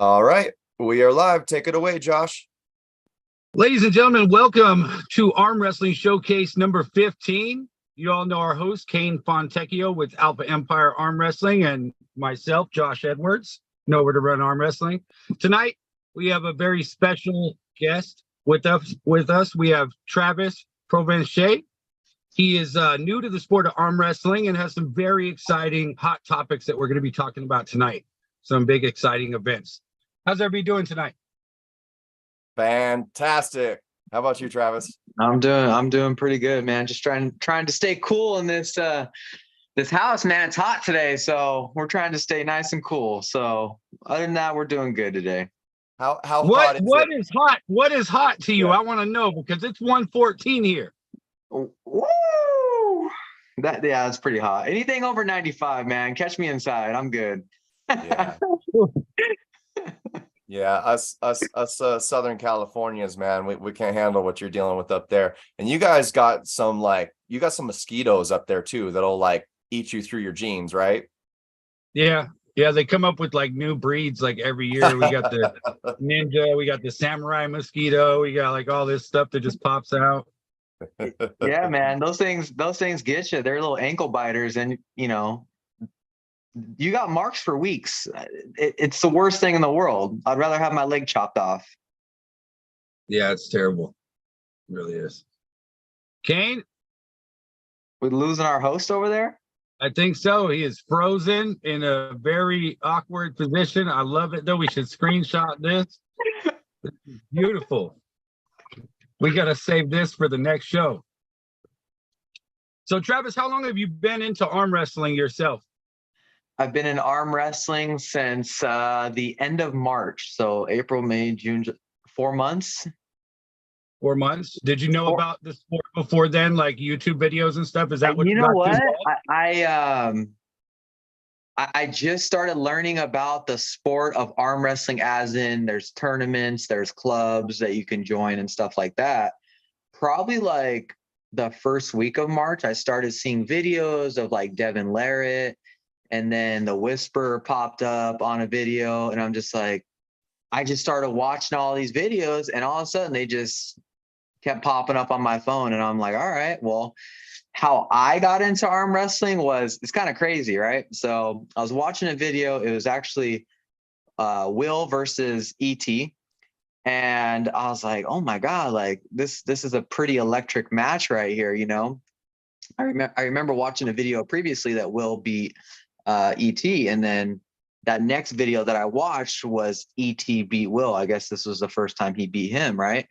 All right, we are live. Take it away, Josh. Ladies and gentlemen, welcome to Arm Wrestling Showcase number 15. You all know our host, Kane Fontecchio with Alpha Empire Arm Wrestling, and myself, Josh Edwards, know where to run arm wrestling. Tonight, we have a very special guest with us. We have Travis Provencher. He is new to the sport of arm wrestling and has some very exciting hot topics that we're going to be talking about tonight. Some big, exciting events. How's everybody doing tonight? Fantastic. How about you, Travis? I'm doing pretty good, man. Just trying to stay cool in this house, man. It's hot today, so we're trying to stay nice and cool. So other than that, we're doing good today. How what hot is hot? What is hot to you? Yeah. I want to know because it's 114 here. Woo! That's pretty hot. Anything over 95, man. Catch me inside. I'm good. Yeah. Yeah, us Southern Californians, man, we can't handle what you're dealing with up there. And you guys got some mosquitoes up there too that'll like eat you through your jeans, right? Yeah, they come up with like new breeds like every year. We got the ninja, we got the samurai mosquito, we got like all this stuff that just pops out. Yeah, man, those things get you. They're little ankle biters, and you got marks for weeks. It's the worst thing in the world. I'd rather have my leg chopped off. Yeah, it's terrible. It really is. Kane? We losing our host over there? I think so. He is frozen in a very awkward position. I love it, though. We should screenshot this. This is beautiful. We got to save this for the next show. So, Travis, how long have you been into arm wrestling yourself? I've been in arm wrestling since the end of March. So April, May, June, 4 months. 4 months. Did you know about the sport before then, like YouTube videos and stuff? Is that what you know what? I just started learning about the sport of arm wrestling, as in there's tournaments, there's clubs that you can join and stuff like that. Probably like the first week of March, I started seeing videos of like Devin Larrett. And then the Whisper popped up on a video, and I'm just like, I just started watching all these videos, and all of a sudden they just kept popping up on my phone. And I'm like, all right, well, how I got into arm wrestling it's kind of crazy, right? So I was watching a video. It was actually Will versus ET. And I was like, oh my God, like this is a pretty electric match right here, I remember watching a video previously that Will beat ET, and then that next video that I watched was ET beat Will. I guess this was the first time he beat him, right?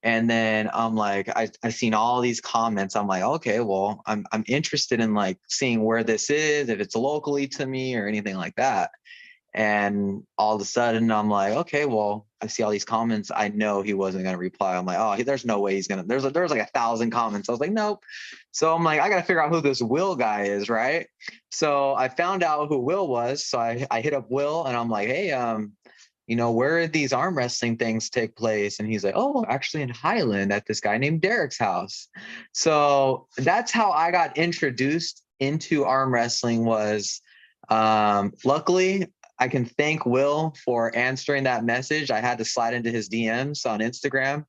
And then I'm like, I seen all these comments. I'm like, okay, well, I'm interested in like seeing where this is, if it's locally to me or anything like that. And all of a sudden I'm like, okay, well, I see all these comments. I know he wasn't going to reply. I'm like, oh, there's no way he's going to, there's like 1,000 comments. I was like, nope. So I'm like, I got to figure out who this Will guy is. Right. So I found out who Will was. So I hit up Will and I'm like, hey, where did these arm wrestling things take place? And he's like, oh, actually in Highland at this guy named Derek's house. So that's how I got introduced into arm wrestling. Was luckily, I can thank Will for answering that message. I had to slide into his DMs on Instagram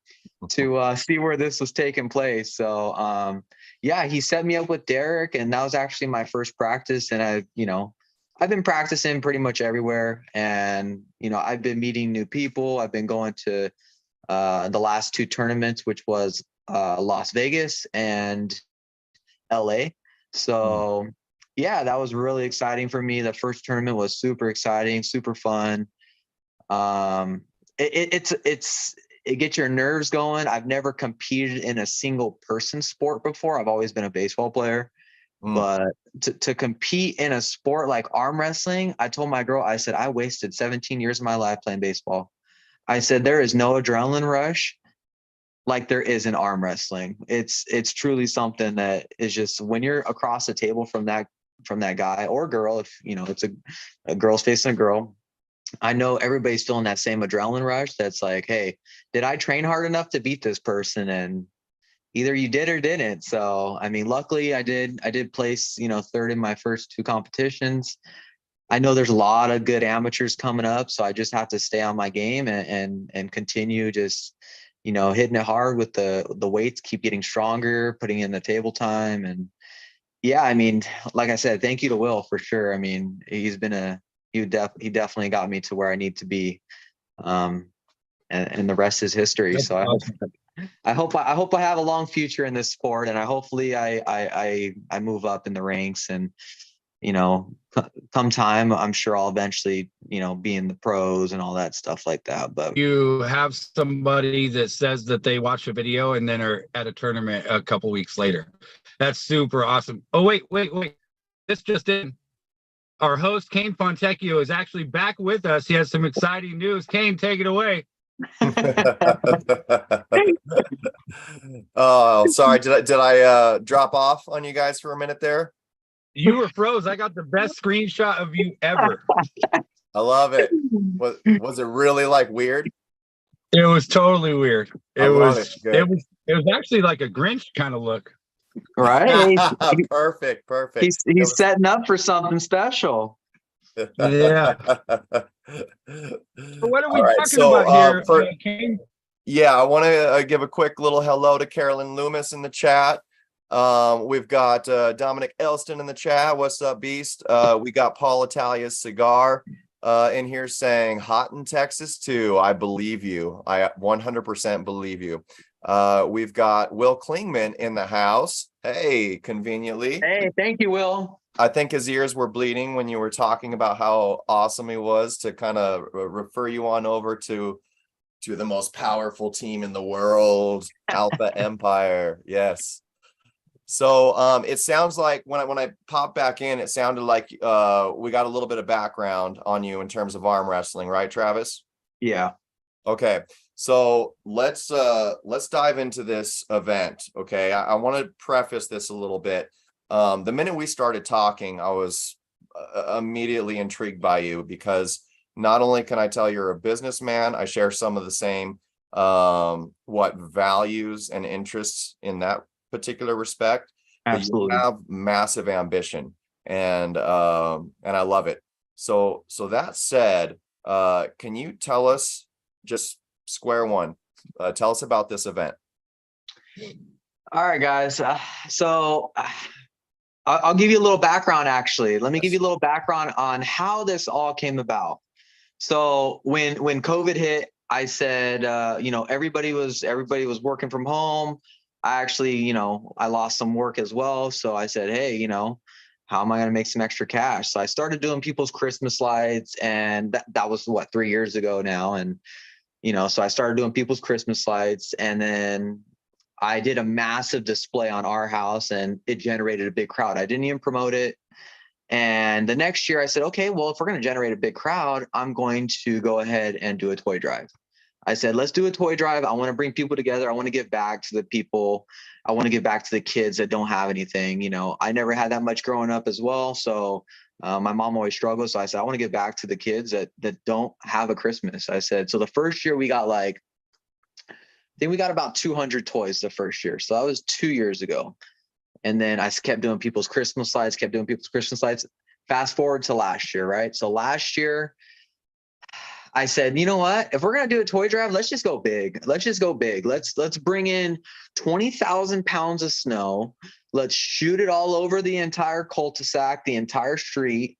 to see where this was taking place. So, yeah, he set me up with Derek, and that was actually my first practice. And I've been practicing pretty much everywhere. And, I've been meeting new people. I've been going to the last 2 tournaments, which was Las Vegas and LA. So yeah, that was really exciting for me. The first tournament was super exciting, super fun. It gets your nerves going. I've never competed in a single person sport before. I've always been a baseball player, but to compete in a sport like arm wrestling, I told my girl, I said, I wasted 17 years of my life playing baseball. I said, there is no adrenaline rush like there is in arm wrestling. It's truly something that is just, when you're across the table from that guy or girl, if it's a girl's facing a girl, I know everybody's feeling that same adrenaline rush. That's like, hey, did I train hard enough to beat this person? And either you did or didn't. So, I mean, luckily I did place, 3rd in my first 2 competitions. I know there's a lot of good amateurs coming up, so I just have to stay on my game and continue just, hitting it hard with the weights, keep getting stronger, putting in the table time. And yeah, I mean, like I said, thank you to Will for sure. I mean, he definitely got me to where I need to be. And the rest is history. That's So awesome. I hope I have a long future in this sport, and hopefully I move up in the ranks, and come time, I'm sure I'll eventually, be in the pros and all that stuff like that. But You have somebody that says that they watch a video and then are at a tournament a couple weeks later. That's super awesome. Oh, wait. This just in. Our host, Kane Fontecchio, is actually back with us. He has some exciting news. Kane, take it away. Oh, sorry. Did I drop off on you guys for a minute there? You were froze. I got the best screenshot of you ever. I love it. Was it really like weird? It was totally weird. I love it. Good. It was actually like a Grinch kind of look. right, Perfect. he's setting up for something special. Yeah. So what are we All right, talking so, about here, Kane? Yeah, I want to give a quick little hello to Carolyn Loomis in the chat. We've got Dominic Elston in the chat. What's up, Beast? We got Paul Italia's Cigar in here saying hot in Texas too. I believe you. I 100% believe you. We've got Will Klingman in the house. Hey, conveniently. Hey, thank you, Will. I think his ears were bleeding when you were talking about how awesome he was to kind of refer you on over to the most powerful team in the world, Alpha Empire. Yes. So it sounds like when I popped back in, it sounded like we got a little bit of background on you in terms of arm wrestling, right, Travis? Yeah. Okay. So let's dive into this event. Okay. I want to preface this a little bit. The minute we started talking, I was immediately intrigued by you because not only can I tell you're a businessman, I share some of the same values and interests in that particular respect. Absolutely. But you have massive ambition, and I love it. So that said, can you tell us just square one? Tell us about this event. All right, guys. So I'll give you a little background. Actually, let me give you a little background on how this all came about. So when COVID hit, I said, everybody was working from home. I actually, I lost some work as well. So I said, hey, how am I going to make some extra cash? So I started doing people's Christmas lights, and that was 3 years ago now. And, so I started doing people's Christmas lights, and then I did a massive display on our house, and it generated a big crowd. I didn't even promote it. And the next year I said, okay, well, if we're going to generate a big crowd, I'm going to go ahead and do a toy drive. I said, let's do a toy drive. I want to bring people together. I want to give back to the people. I want to give back to the kids that don't have anything. I never had that much growing up as well. So my mom always struggled. So I said, I want to give back to the kids that don't have a Christmas. I said, so the first year we got I think we got about 200 toys the first year. So that was 2 years ago. And then I kept doing people's Christmas lights, Fast forward to last year, right? So last year, I said, you know what? If we're going to do a toy drive, let's just go big. Let's bring in 20,000 pounds of snow. Let's shoot it all over the entire cul-de-sac, the entire street.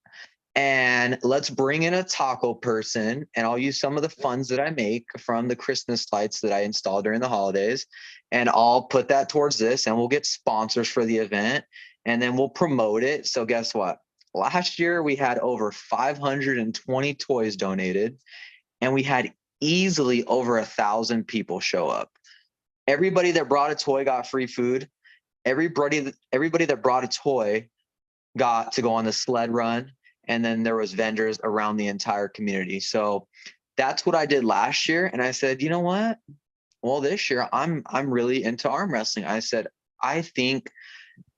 And let's bring in a taco person, and I'll use some of the funds that I make from the Christmas lights that I install during the holidays, and I'll put that towards this, and we'll get sponsors for the event, and then we'll promote it. So guess what? Last year we had over 520 toys donated, and we had easily over 1,000 people show up. Everybody that brought a toy got free food. Everybody that brought a toy got to go on the sled run. And then there was vendors around the entire community. So that's what I did last year. And I said, you know what? Well, this year I'm really into arm wrestling. I said, I think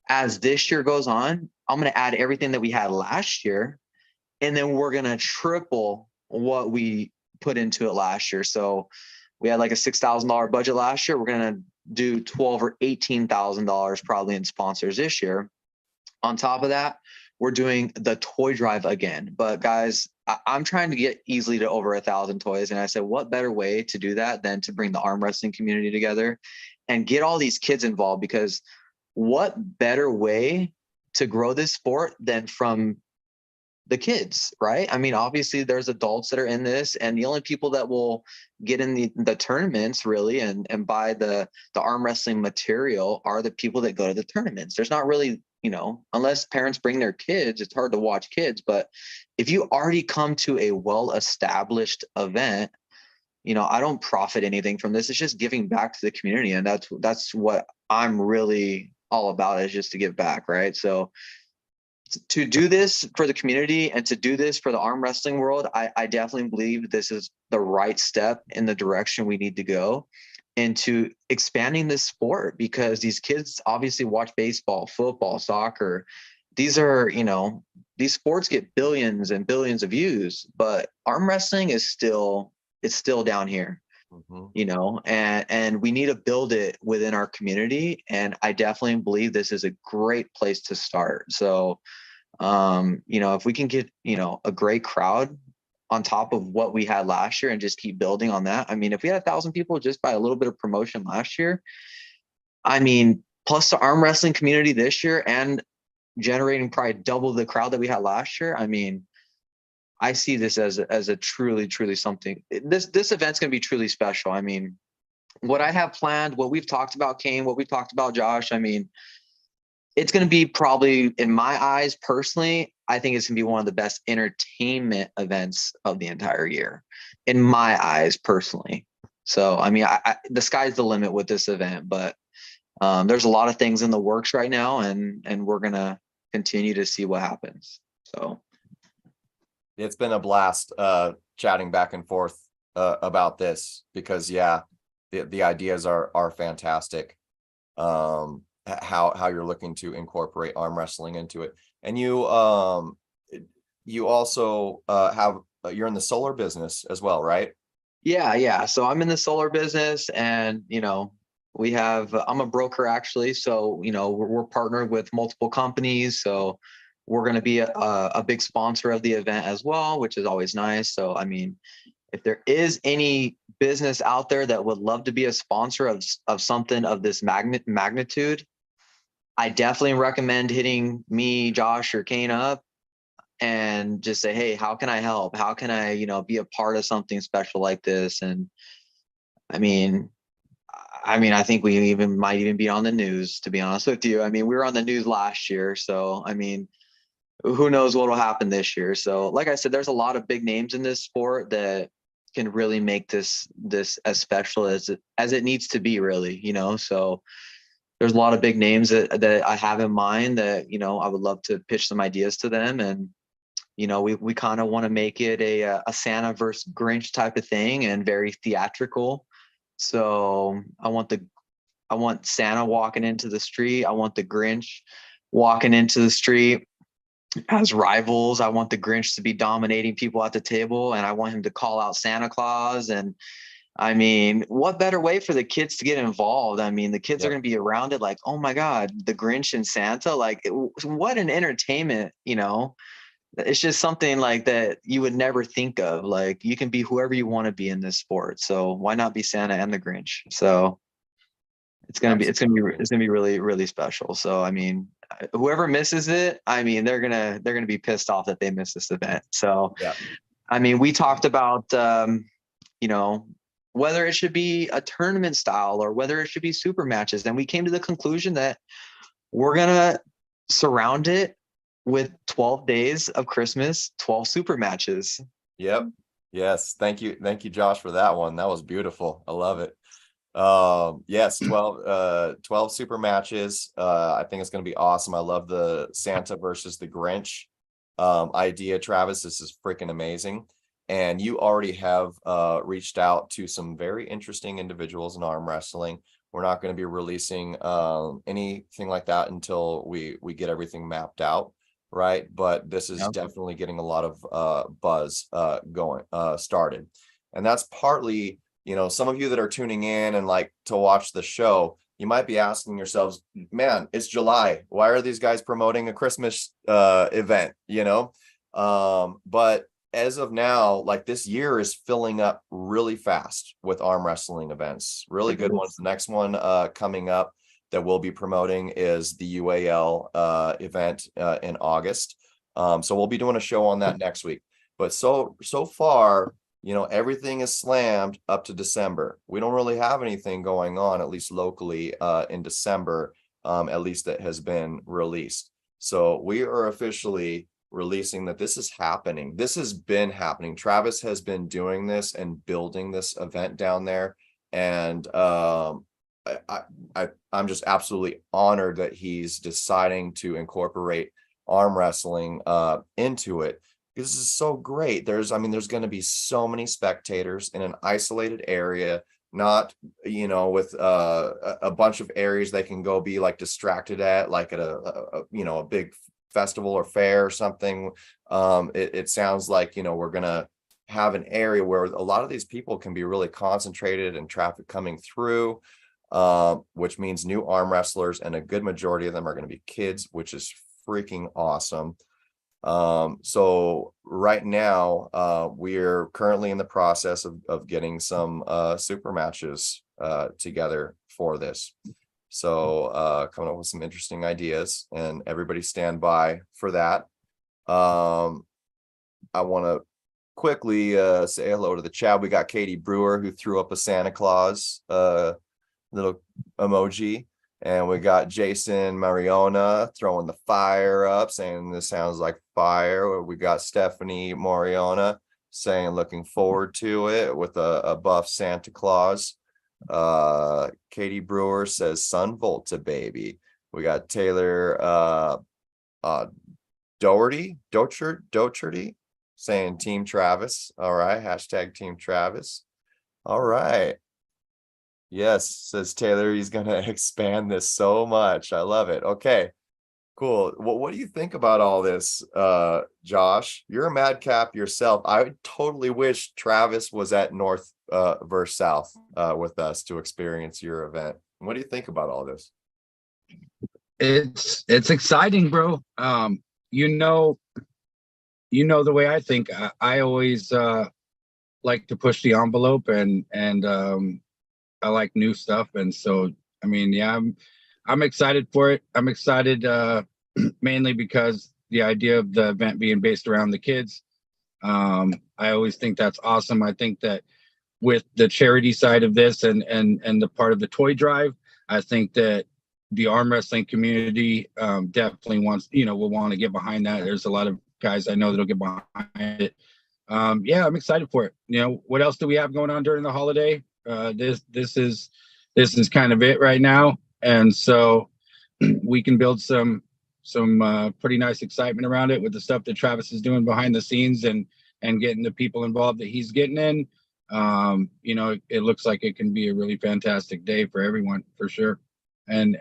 as this year goes on, I'm going to add everything that we had last year. And then we're going to triple what we put into it last year. So we had like a $6,000 budget last year. We're going to do $12,000 or $18,000 probably in sponsors this year. On top of that, we're doing the toy drive again. But guys, I'm trying to get easily to over 1,000 toys. And I said, what better way to do that than to bring the arm wrestling community together and get all these kids involved? Because what better way to grow this sport than from the kids, right? I mean, obviously there's adults that are in this, and the only people that will get in the tournaments really and buy the arm wrestling material are the people that go to the tournaments. There's not really, unless parents bring their kids, it's hard to watch kids. But if you already come to a well-established event, I don't profit anything from this. It's just giving back to the community. And that's what I'm really all about, is just to give back, right? So to do this for the community and to do this for the arm wrestling world, I definitely believe this is the right step in the direction we need to go into expanding this sport, because these kids obviously watch baseball, football, soccer. These are, these sports get billions and billions of views, but arm wrestling is still down here. And we need to build it within our community. And I definitely believe this is a great place to start. So, if we can get, a great crowd on top of what we had last year and just keep building on that. I mean, if we had 1,000 people just by a little bit of promotion last year, I mean, plus the arm wrestling community this year and generating probably double the crowd that we had last year. I mean, I see this as a truly, truly something. This event's going to be truly special. I mean, what I have planned, what we've talked about, Kane, what we've talked about, Josh, I mean, it's going to be probably, in my eyes personally, I think it's going to be one of the best entertainment events of the entire year, in my eyes personally. So, I mean, the sky's the limit with this event, but there's a lot of things in the works right now, and we're going to continue to see what happens. So it's been a blast chatting back and forth about this, because the ideas are fantastic. How you're looking to incorporate arm wrestling into it, and you also you're in the solar business as well, right? Yeah. So I'm in the solar business, and we have I'm a broker actually, so we're partnered with multiple companies, so we're going to be a big sponsor of the event as well, which is always nice. So I mean, if there is any business out there that would love to be a sponsor of something of this magnitude, I definitely recommend hitting me, Josh, or Kane up and just say, hey, how can I help? How can I, be a part of something special like this? And I mean, I think we might even be on the news, to be honest with you. I mean, we were on the news last year. So, I mean, who knows what will happen this year? So like I said, there's a lot of big names in this sport that can really make this as special as it needs to be, really, so there's a lot of big names that I have in mind that, I would love to pitch some ideas to them. And, we kind of want to make it a Santa versus Grinch type of thing, and very theatrical. So I want Santa walking into the street. I want the Grinch walking into the street as rivals. I want the Grinch to be dominating people at the table, and I want him to call out Santa Claus. And I mean, what better way for the kids to get involved? I mean, the kids are going to be around it like, oh my God, the Grinch and Santa, like what an entertainment, it's just something like that you would never think of. Like, you can be whoever you want to be in this sport. So why not be Santa and the Grinch? So it's going to be really, really special. So, I mean, whoever misses it, I mean, they're going to be pissed off that they missed this event. So, I mean, we talked about, whether it should be a tournament style or whether it should be super matches. And we came to the conclusion that we're going to surround it with 12 days of Christmas, 12 super matches. Yep. Yes. Thank you, Josh, for that one. That was beautiful. I love it. Yes, 12 super matches. I think it's going to be awesome. I love the Santa versus the Grinch idea, Travis. This is freaking amazing. And you already have reached out to some very interesting individuals in arm wrestling. We're not going to be releasing anything like that until we get everything mapped out, right? But this is definitely getting a lot of buzz started. And that's partly, some of you that are tuning in and like to watch the show, you might be asking yourselves, man, it's July. Why are these guys promoting a Christmas event? But as of now, like this year is filling up really fast with arm wrestling events, really good ones. The next one coming up that we'll be promoting is the UAL event in August. So we'll be doing a show on that next week. But so far, everything is slammed up to December. We don't really have anything going on, at least locally, in December, at least that has been released. So we are officially releasing that this is happening. This has been happening. Travis has been doing this and building this event down there. And I'm just absolutely honored that he's deciding to incorporate arm wrestling into it. This is so great. There's going to be so many spectators in an isolated area, not, with a bunch of areas they can go be like distracted at, like at a big festival or fair or something. It sounds like, we're going to have an area where a lot of these people can be really concentrated and traffic coming through, which means new arm wrestlers, and a good majority of them are going to be kids, which is freaking awesome. So right now, we're currently in the process of getting some super matches together for this. So coming up with some interesting ideas, and everybody stand by for that. I want to quickly say hello to the chat. We got Katie Brewer, who threw up a Santa Claus little emoji. And we got Jason Mariona throwing the fire up, saying this sounds like fire. We got Stephanie Moriona saying looking forward to it with a buff Santa Claus. Katie Brewer says Sun Volta baby. We got Taylor Doherty saying Team Travis. All right, hashtag Team Travis. All right. Yes, says Taylor, he's going to expand this so much. I love it. Okay, cool. What do you think about all this, Josh? You're a madcap yourself. I totally wish Travis was at North versus South with us to experience your event. What do you think about all this? It's exciting, bro. The way I think. I always like to push the envelope, and I like new stuff. And so, I'm excited for it. I'm excited mainly because the idea of the event being based around the kids. I always think that's awesome. I think that with the charity side of this and the part of the toy drive, I think that the arm wrestling community definitely will want to get behind that. There's a lot of guys I know that'll get behind it. I'm excited for it. What else do we have going on during the holiday? This is kind of it right now, and so we can build some pretty nice excitement around it with the stuff that Travis is doing behind the scenes and getting the people involved that he's getting in. It looks like it can be a really fantastic day for everyone, for sure. And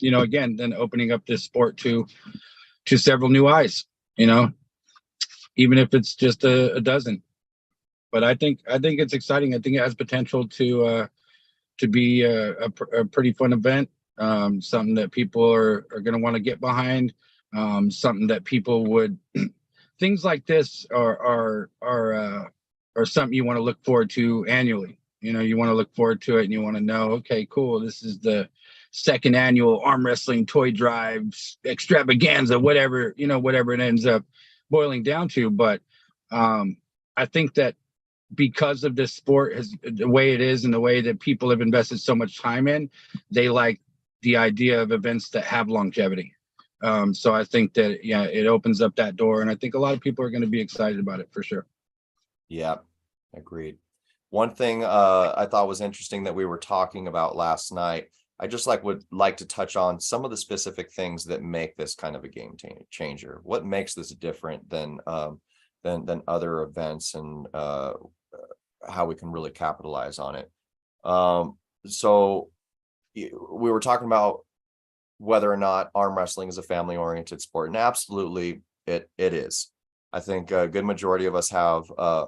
again, then opening up this sport to several new eyes, even if it's just a dozen. But I think it's exciting. I think it has potential to be a pretty fun event, something that people are going to want to get behind, something that people would. Things like this are something you want to look forward to annually. You want to look forward to it, and you want to know, okay, cool, this is the second annual arm wrestling toy drive extravaganza, whatever it ends up boiling down to. But I think that because of this sport, the way it is and the way that people have invested so much time in, they like the idea of events that have longevity. So I think that, it opens up that door, and I think a lot of people are going to be excited about it for sure. Yeah, agreed. One thing I thought was interesting that we were talking about last night, I just would like to touch on some of the specific things that make this kind of a game changer. What makes this different than other events, and how we can really capitalize on it. So we were talking about whether or not arm wrestling is a family-oriented sport, and absolutely it is. I think a good majority of us have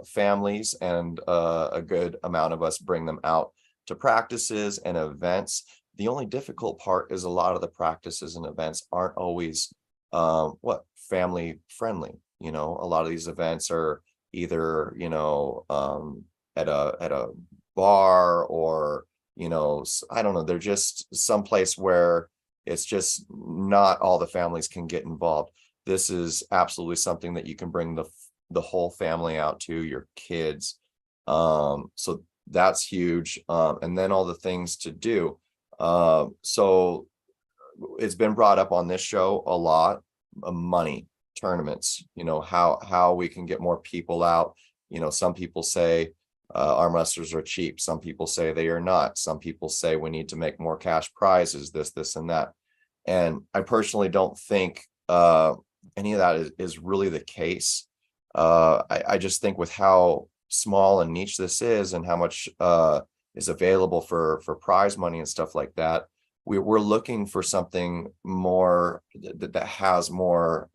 families, and a good amount of us bring them out to practices and events. The only difficult part is a lot of the practices and events aren't always family friendly. You know, a lot of these events are either, you know, at a bar, or, you know, I don't know, they're just someplace where it's just not all the families can get involved. This is absolutely something that you can bring the whole family out to, your kids. So that's huge. And then all the things to do. So it's been brought up on this show a lot, money, tournaments, you know, how we can get more people out. You know, some people say arm wrestlers are cheap. Some people say they are not. Some people say we need to make more cash prizes, this and that. And I personally don't think any of that is really the case. I just think with how small and niche this is, and how much is available for prize money and stuff like that, we're looking for something more that has more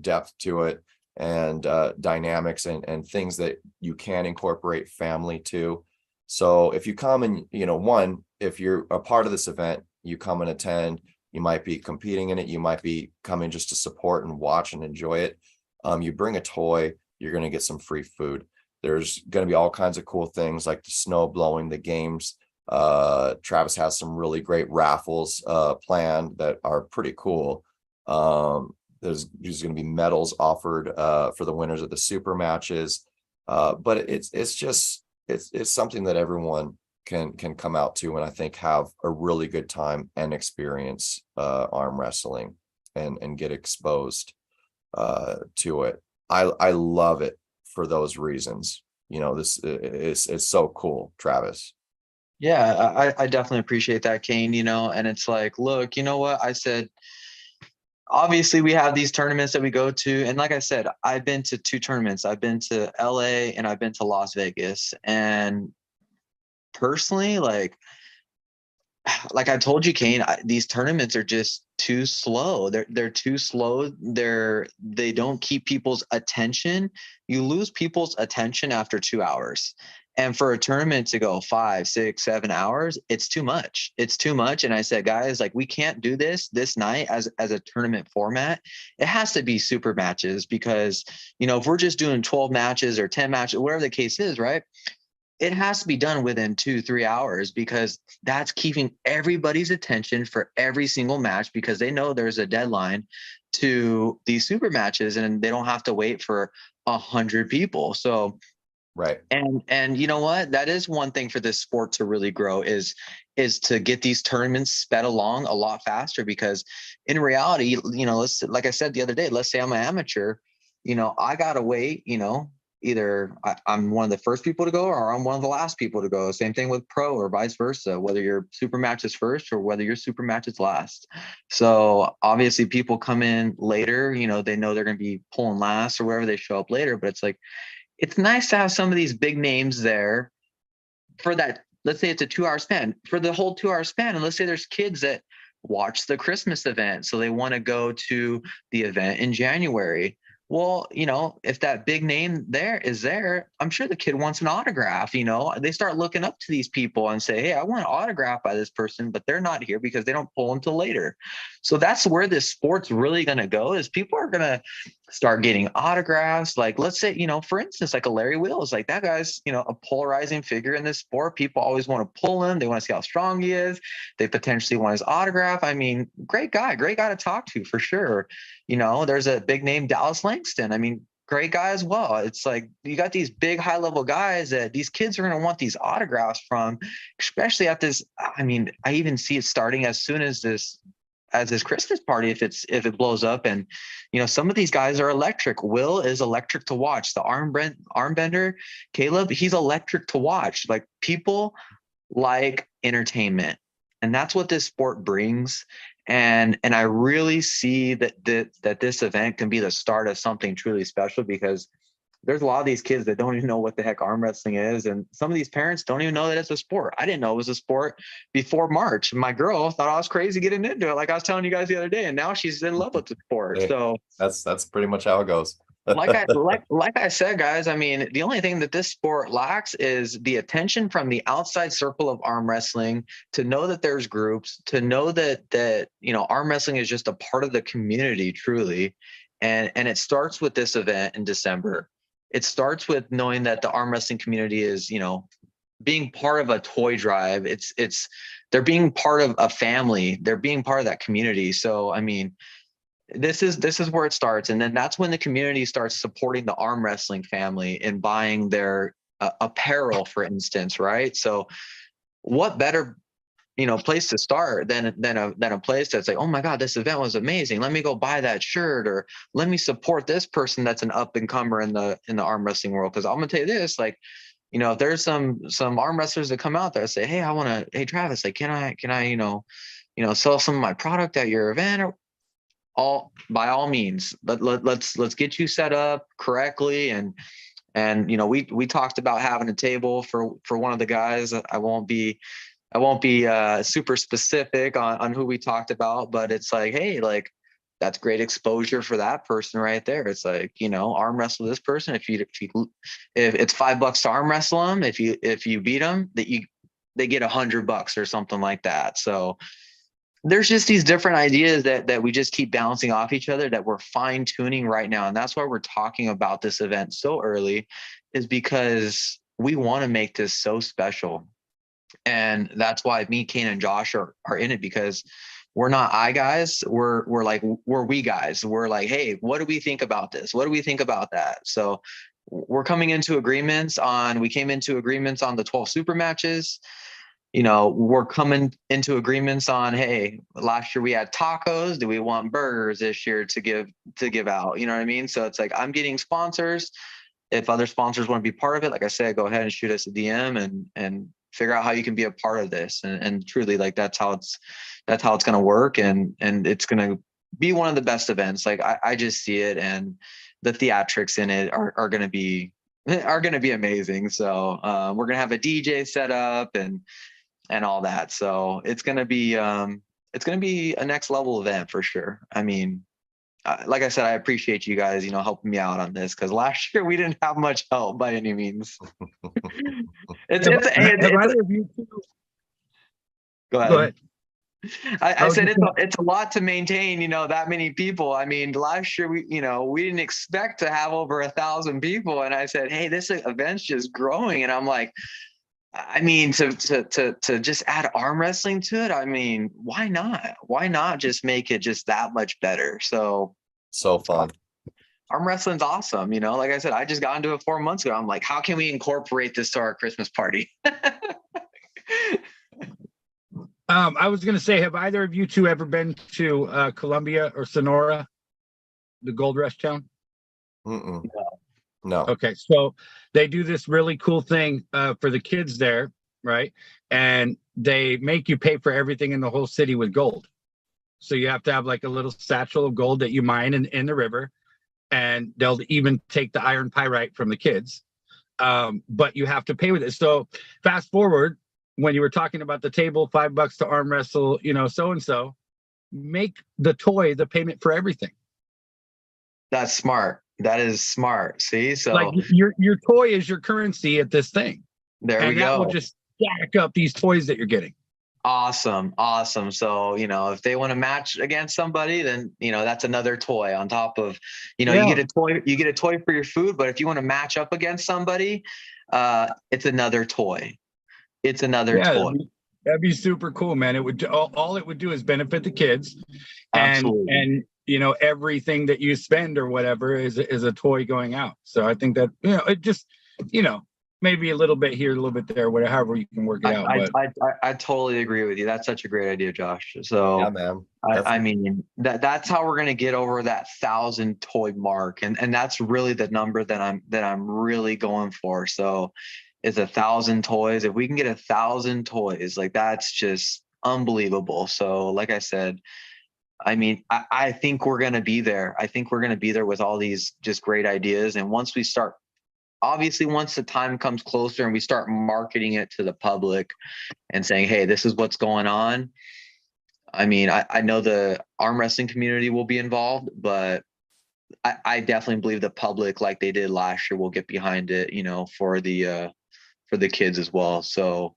depth to it, and dynamics and things that you can incorporate family to. So if you come and, you know, if you're a part of this event, you come and attend, you might be competing in it, you might be coming just to support and watch and enjoy it. You bring a toy, you're going to get some free food. There's going to be all kinds of cool things like the snow blowing, the games. Travis has some really great raffles planned that are pretty cool. There's going to be medals offered for the winners of the super matches. But it's something that everyone can come out to, and I think have a really good time and experience arm wrestling and get exposed to it. I love it for those reasons. You know, this is so cool, Travis. Yeah, I definitely appreciate that, Kane, you know, and it's like, look, you know what I said, obviously we have these tournaments that we go to. And like I said, I've been to 2 tournaments. I've been to LA and I've been to Las Vegas. And personally, like I told you, Kane, these tournaments are just too slow. They're too slow. They don't keep people's attention. You lose people's attention after 2 hours. And for a tournament to go 5, 6, 7 hours, it's too much. It's too much. And I said, guys, like, we can't do this night as a tournament format. It has to be super matches, because, you know, if we're just doing 12 matches or 10 matches, whatever the case is, right? It has to be done within 2-3 hours, because that's keeping everybody's attention for every single match, because they know there's a deadline to these super matches and they don't have to wait for 100 people. So, Right. And you know what? That is one thing for this sport to really grow is to get these tournaments sped along a lot faster, because in reality, you know, like I said the other day, let's say I'm an amateur, you know, I got to wait, you know, either I'm one of the first people to go or I'm one of the last people to go. Same thing with pro or vice versa, whether your super match is first or whether your super match is last. So obviously people come in later, you know, they know they're going to be pulling last or wherever they show up later, but it's like, it's nice to have some of these big names there for that. Let's say it's a 2-hour span, for the whole 2-hour span. And let's say there's kids that watch the Christmas event, so they want to go to the event in January. Well, you know, if that big name there is there, I'm sure the kid wants an autograph. You know, they start looking up to these people and say, hey, I want an autograph by this person, but they're not here because they don't pull until later. So that's where this sport's really going to go, is people are going to start getting autographs. Like, let's say, you know, for instance, like a Larry Wheels, like that guy's, you know, a polarizing figure in this sport. People always want to pull him. They want to see how strong he is. They potentially want his autograph. I mean, great guy to talk to for sure. You know, there's a big name, Dallas Langston. I mean, great guy as well. It's like you got these big high level guys that these kids are going to want these autographs from, especially at this. I mean, I even see it starting as soon as this Christmas party, if it blows up. And, you know, some of these guys are electric. Will is electric to watch. The arm bender, Caleb, he's electric to watch. Like, people like entertainment, and that's what this sport brings. And I really see that this event can be the start of something truly special, because there's a lot of these kids that don't even know what the heck arm wrestling is. And some of these parents don't even know that it's a sport. I didn't know it was a sport before March. My girl thought I was crazy getting into it, like I was telling you guys the other day, and now she's in love with the sport. Hey, So that's pretty much how it goes. like I said, guys, I mean, the only thing that this sport lacks is the attention from the outside circle of arm wrestling, to know that there's groups, to know that arm wrestling is just a part of the community, truly. And it starts with this event in December. It starts with knowing that the arm wrestling community is, being part of a toy drive. They're being part of a family. They're being part of that community. So, I mean, this is where it starts. And then that's when the community starts supporting the arm wrestling family and buying their apparel, for instance, right? So what better place to start than a place that's like, oh my God, this event was amazing, let me go buy that shirt, or let me support this person that's an up and comer in the arm wrestling world. Because I'm gonna tell you this, like, if there's some arm wrestlers that come out there and say, hey Travis, like, can I sell some of my product at your event? Or by all means, let's get you set up correctly. And we talked about having a table for one of the guys. I won't be super specific on who we talked about, but it's like, hey, like, that's great exposure for that person right there. It's like, arm wrestle this person. If it's $5 to arm wrestle them, if you beat them, they get $100 or something like that. So there's just these different ideas that we just keep bouncing off each other, that we're fine tuning right now. And that's why we're talking about this event so early, is because we want to make this so special. And that's why me, Kane, and Josh are in it, because we're not I guys. We're we guys. We're like, hey, what do we think about this? What do we think about that? So we're coming into agreements on, we came into agreements on the 12 super matches. We're coming into agreements on, hey, last year we had tacos. Do we want burgers this year to give out? You know what I mean? So it's like, I'm getting sponsors. If other sponsors want to be part of it, like I said, go ahead and shoot us a DM and figure out how you can be a part of this. And truly, like, that's how it's going to work. And it's going to be one of the best events. Like, I just see it, and the theatrics in it are going to be amazing. So we're going to have a DJ set up and all that. So it's going to be a next level event for sure. I mean, like I said, I appreciate you guys, helping me out on this, because last year we didn't have much help by any means. Go ahead. I said it's a lot to maintain, that many people. I mean, last year we didn't expect to have over 1,000 people, and I said, hey, this event's just growing, and I'm like, I mean, to just add arm wrestling to it, I mean, why not? Why not just make it just that much better? So fun. Arm wrestling's awesome. Like I said, I just got into it 4 months ago. I'm like, how can we incorporate this to our Christmas party? I was going to say, have either of you two ever been to Columbia or Sonora, the Gold Rush town? No. Okay, so they do this really cool thing for the kids there, right? And they make you pay for everything in the whole city with gold. So you have to have like a little satchel of gold that you mine in the river, and they'll even take the iron pyrite from the kids. But you have to pay with it. So fast forward, when you were talking about the table, $5 to arm wrestle, so-and-so, make the toy the payment for everything. That's smart. That is smart. See, so like your toy is your currency at this thing. There we go. That will just stack up these toys that you're getting. Awesome. So, if they want to match against somebody, then, that's another toy on top of, you get a toy for your food, but if you want to match up against somebody, it's another toy. It's another toy. That'd be super cool, man. It would, all it would do is benefit the kids. Absolutely. And everything that you spend or whatever is a toy going out. So I think that, it just, maybe a little bit here, a little bit there, whatever, however you can work it out. I totally agree with you. That's such a great idea, Josh. So yeah, man. I mean, that's how we're going to get over that 1,000 toy mark. And that's really the number that I'm really going for. So it's 1,000 toys. If we can get 1,000 toys, like, that's just unbelievable. So like I said, I mean, I think we're going to be there. I think we're going to be there with all these just great ideas. And once the time comes closer and we start marketing it to the public and saying, hey, this is what's going on. I mean, I know the arm wrestling community will be involved, but I definitely believe the public, like they did last year, will get behind it, for the kids as well. So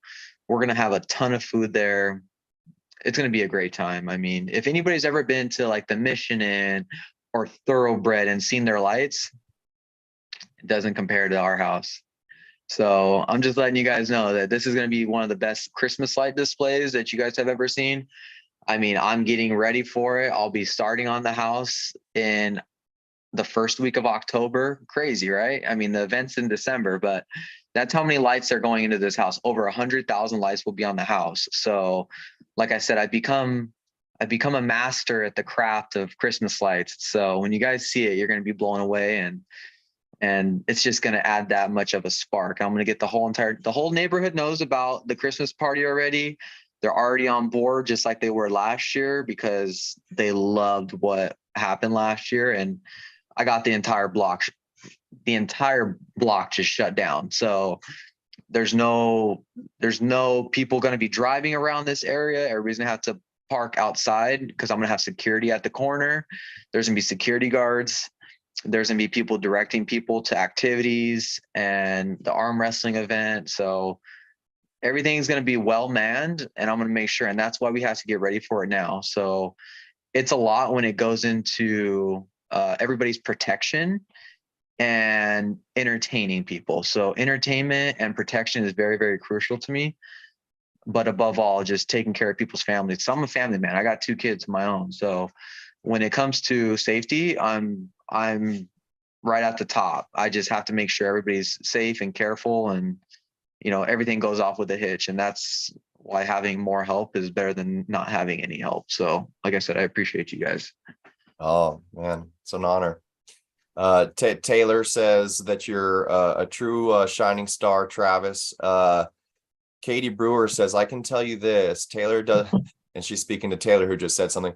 we're gonna have a ton of food there. It's gonna be a great time. I mean, if anybody's ever been to like the Mission Inn or Thoroughbred and seen their lights, it doesn't compare to our house. So I'm just letting you guys know that this is going to be one of the best Christmas light displays that you guys have ever seen. I mean, I'm getting ready for it. I'll be starting on the house in the first week of October. Crazy, right? I mean, the event's in December, but that's how many lights are going into this house. Over 100,000 lights will be on the house. So, like I said, I've become a master at the craft of Christmas lights. So when you guys see it, you're going to be blown away, and it's just going to add that much of a spark. I'm going to get the whole neighborhood knows about the Christmas party already. They're already on board, just like they were last year, because they loved what happened last year. And I got the entire block just shut down. So there's no people going to be driving around this area. Everybody's going to have to park outside because I'm going to have security at the corner. There's going to be security guards. There's going to be people directing people to activities and the arm wrestling event. So everything's going to be well manned, and I'm going to make sure. And that's why we have to get ready for it now. So it's a lot when it goes into everybody's protection and entertaining people. So entertainment and protection is very, very crucial to me. But above all, just taking care of people's families. So I'm a family man. I got 2 kids of my own. So when it comes to safety, I'm right at the top. I just have to make sure everybody's safe and careful, and everything goes off with a hitch. And that's why having more help is better than not having any help. So like I said, I appreciate you guys. Oh man, it's an honor. Taylor says that you're a true shining star, Travis. Katie Brewer says, I can tell you this, Taylor does, and she's speaking to Taylor, who just said something.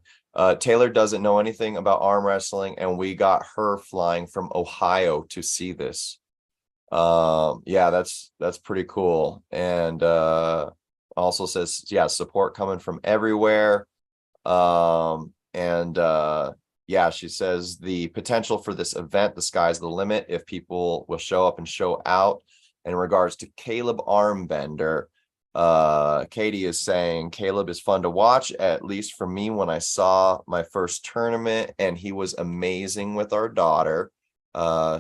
Taylor doesn't know anything about arm wrestling, and we got her flying from Ohio to see this. Yeah, that's pretty cool. And also says, yeah, support coming from everywhere. Yeah, she says the potential for this event, the sky's the limit if people will show up and show out. In regards to Caleb Armbender, Katie is saying Caleb is fun to watch, at least for me when I saw my first tournament, and he was amazing with our daughter.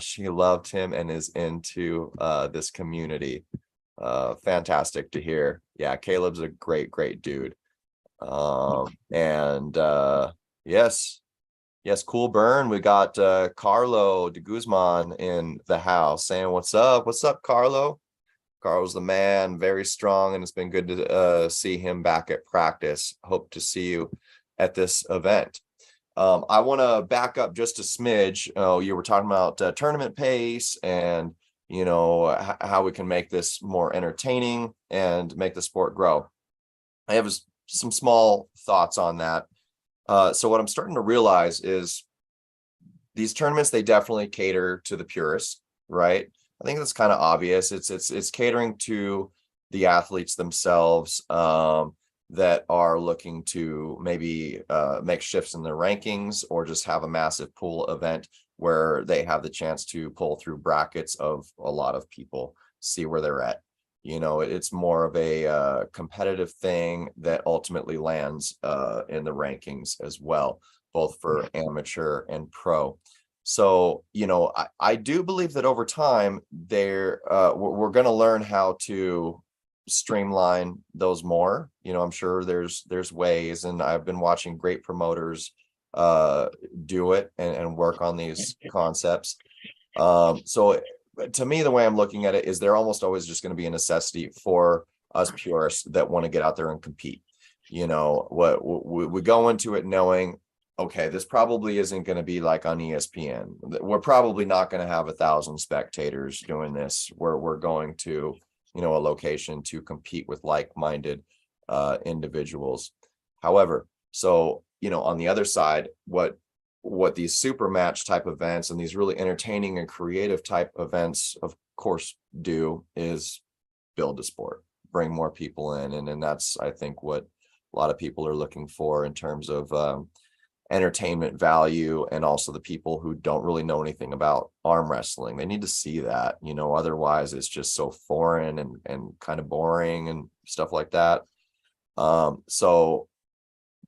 She loved him and is into this community. Fantastic to hear. Yeah, Caleb's a great dude. Yes, cool burn. We got Carlo de Guzman in the house saying, what's up, Carlo? Carlo's the man, very strong, and it's been good to see him back at practice. Hope to see you at this event. I want to back up just a smidge. You were talking about tournament pace and how we can make this more entertaining and make the sport grow. I have some small thoughts on that. So what I'm starting to realize is these tournaments, they definitely cater to the purists, right? I think that's kind of obvious. It's catering to the athletes themselves that are looking to maybe make shifts in their rankings, or just have a massive pool event where they have the chance to pull through brackets of a lot of people, see where they're at. It's more of a competitive thing that ultimately lands in the rankings as well, both for amateur and pro. So, I do believe that over time we're going to learn how to streamline those more. I'm sure there's ways, and I've been watching great promoters do it and work on these concepts. So to me, the way I'm looking at it is they're almost always just going to be a necessity for us purists that want to get out there and compete. What we go into it knowing, okay, this probably isn't going to be like on ESPN. We're probably not going to have 1,000 spectators doing this. We're going to, a location to compete with like-minded individuals. However, so, on the other side, what these super match type events and these really entertaining and creative type events, of course, do is build the sport, bring more people in. And that's, I think, what a lot of people are looking for in terms of entertainment value, and also the people who don't really know anything about arm wrestling. They need to see that, otherwise it's just so foreign and kind of boring and stuff like that. So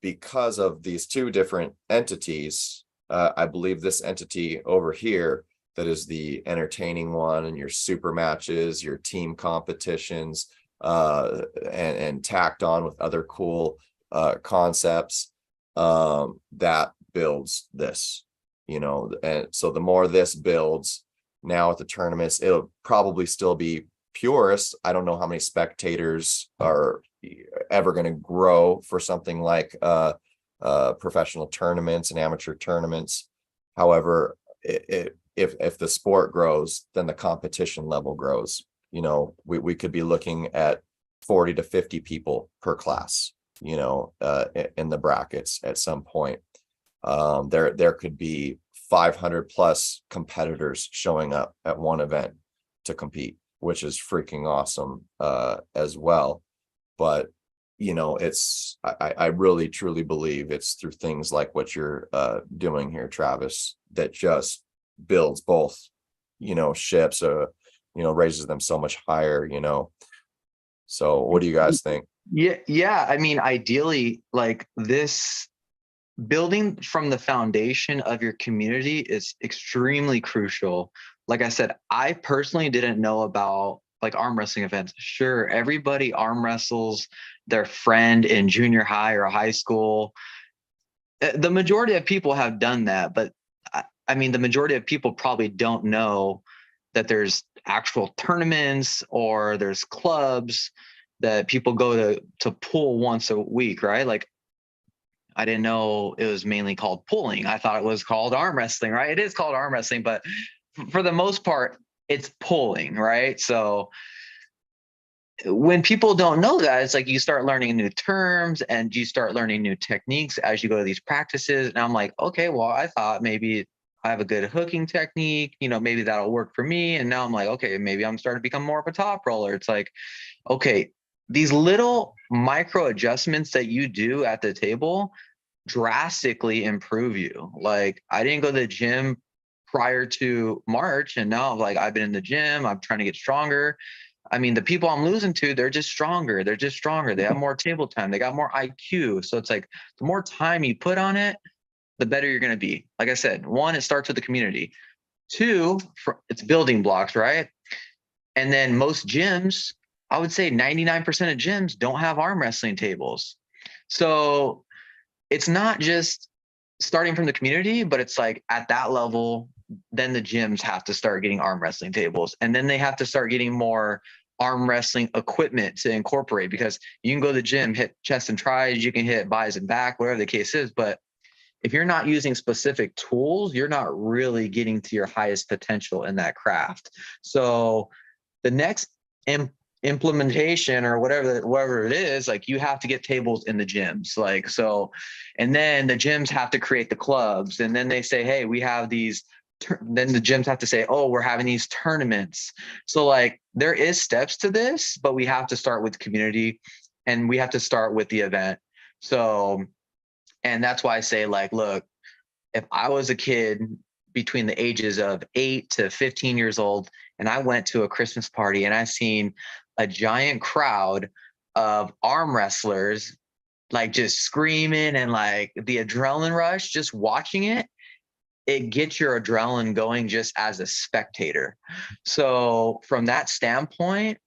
because of these two different entities, I believe this entity over here that is the entertaining one, and your super matches, your team competitions, and tacked on with other cool concepts, that builds this, and so the more this builds now at the tournaments, it'll probably still be purists. I don't know how many spectators are ever going to grow for something like professional tournaments and amateur tournaments. However, if the sport grows, then the competition level grows. We could be looking at 40 to 50 people per class, in the brackets at some point. There could be 500 plus competitors showing up at one event to compete, which is freaking awesome as well. But I really truly believe it's through things like what you're doing here, Travis, that just builds both ships, raises them so much higher. So what do you guys think? Yeah, I mean, ideally, like, this building from the foundation of your community is extremely crucial. Like I said, I personally didn't know about like arm wrestling events. Sure, everybody arm wrestles their friend in junior high or high school. The majority of people have done that, but I mean, the majority of people probably don't know that there's actual tournaments or there's clubs that people go to pull once a week, right? Like, I didn't know it was mainly called pulling. I thought it was called arm wrestling, right? It is called arm wrestling, but for the most part, it's pulling, right? So when people don't know that, it's like you start learning new terms and you start learning new techniques as you go to these practices. And I'm like, okay, well, I thought maybe I have a good hooking technique, maybe that'll work for me. And now I'm like, okay, maybe I'm starting to become more of a top roller. It's like, okay, these little micro adjustments that you do at the table drastically improve you. Like, I didn't go to the gym prior to March, and now I've been in the gym, I'm trying to get stronger. I mean, the people I'm losing to, they're just stronger. They have more table time. They got more IQ. So it's like, the more time you put on it, the better you're going to be. Like I said, one, it starts with the community. Two, it's building blocks, right? And then most gyms, I would say 99% of gyms don't have arm wrestling tables. So it's not just starting from the community, but it's like at that level, then the gyms have to start getting arm wrestling tables. And then they have to start getting more arm wrestling equipment to incorporate, because you can go to the gym, hit chest and tries, you can hit buys and back, whatever the case is. But if you're not using specific tools, you're not really getting to your highest potential in that craft. So the next implementation or whatever it is, like, you have to get tables in the gyms, like, so, and then the gyms have to create the clubs, and then they say, hey, we have these, then the gyms have to say, oh, we're having these tournaments. So like, there is steps to this, but we have to start with community and we have to start with the event. So, and that's why I say, like, look, if I was a kid between the ages of 8 to 15 years old, and I went to a Christmas party and I seen a giant crowd of arm wrestlers, like, just screaming, and like the adrenaline rush, just watching it, it gets your adrenaline going just as a spectator. So from that standpoint,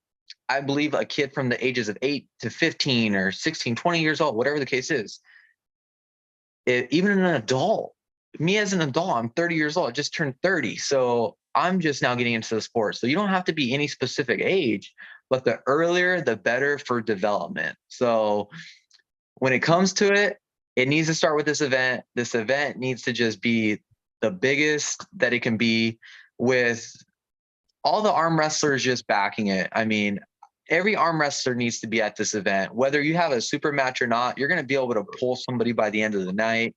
I believe a kid from the ages of 8 to 15 or 16, 20 years old, whatever the case is, even an adult, me as an adult, I'm 30 years old, I just turned 30. So I'm just now getting into the sport. So you don't have to be any specific age, but the earlier, the better for development. So when it comes to it, it needs to start with this event. This event needs to just be the biggest that it can be, with all the arm wrestlers just backing it. I mean, every arm wrestler needs to be at this event. Whether you have a super match or not, you're going to be able to pull somebody by the end of the night.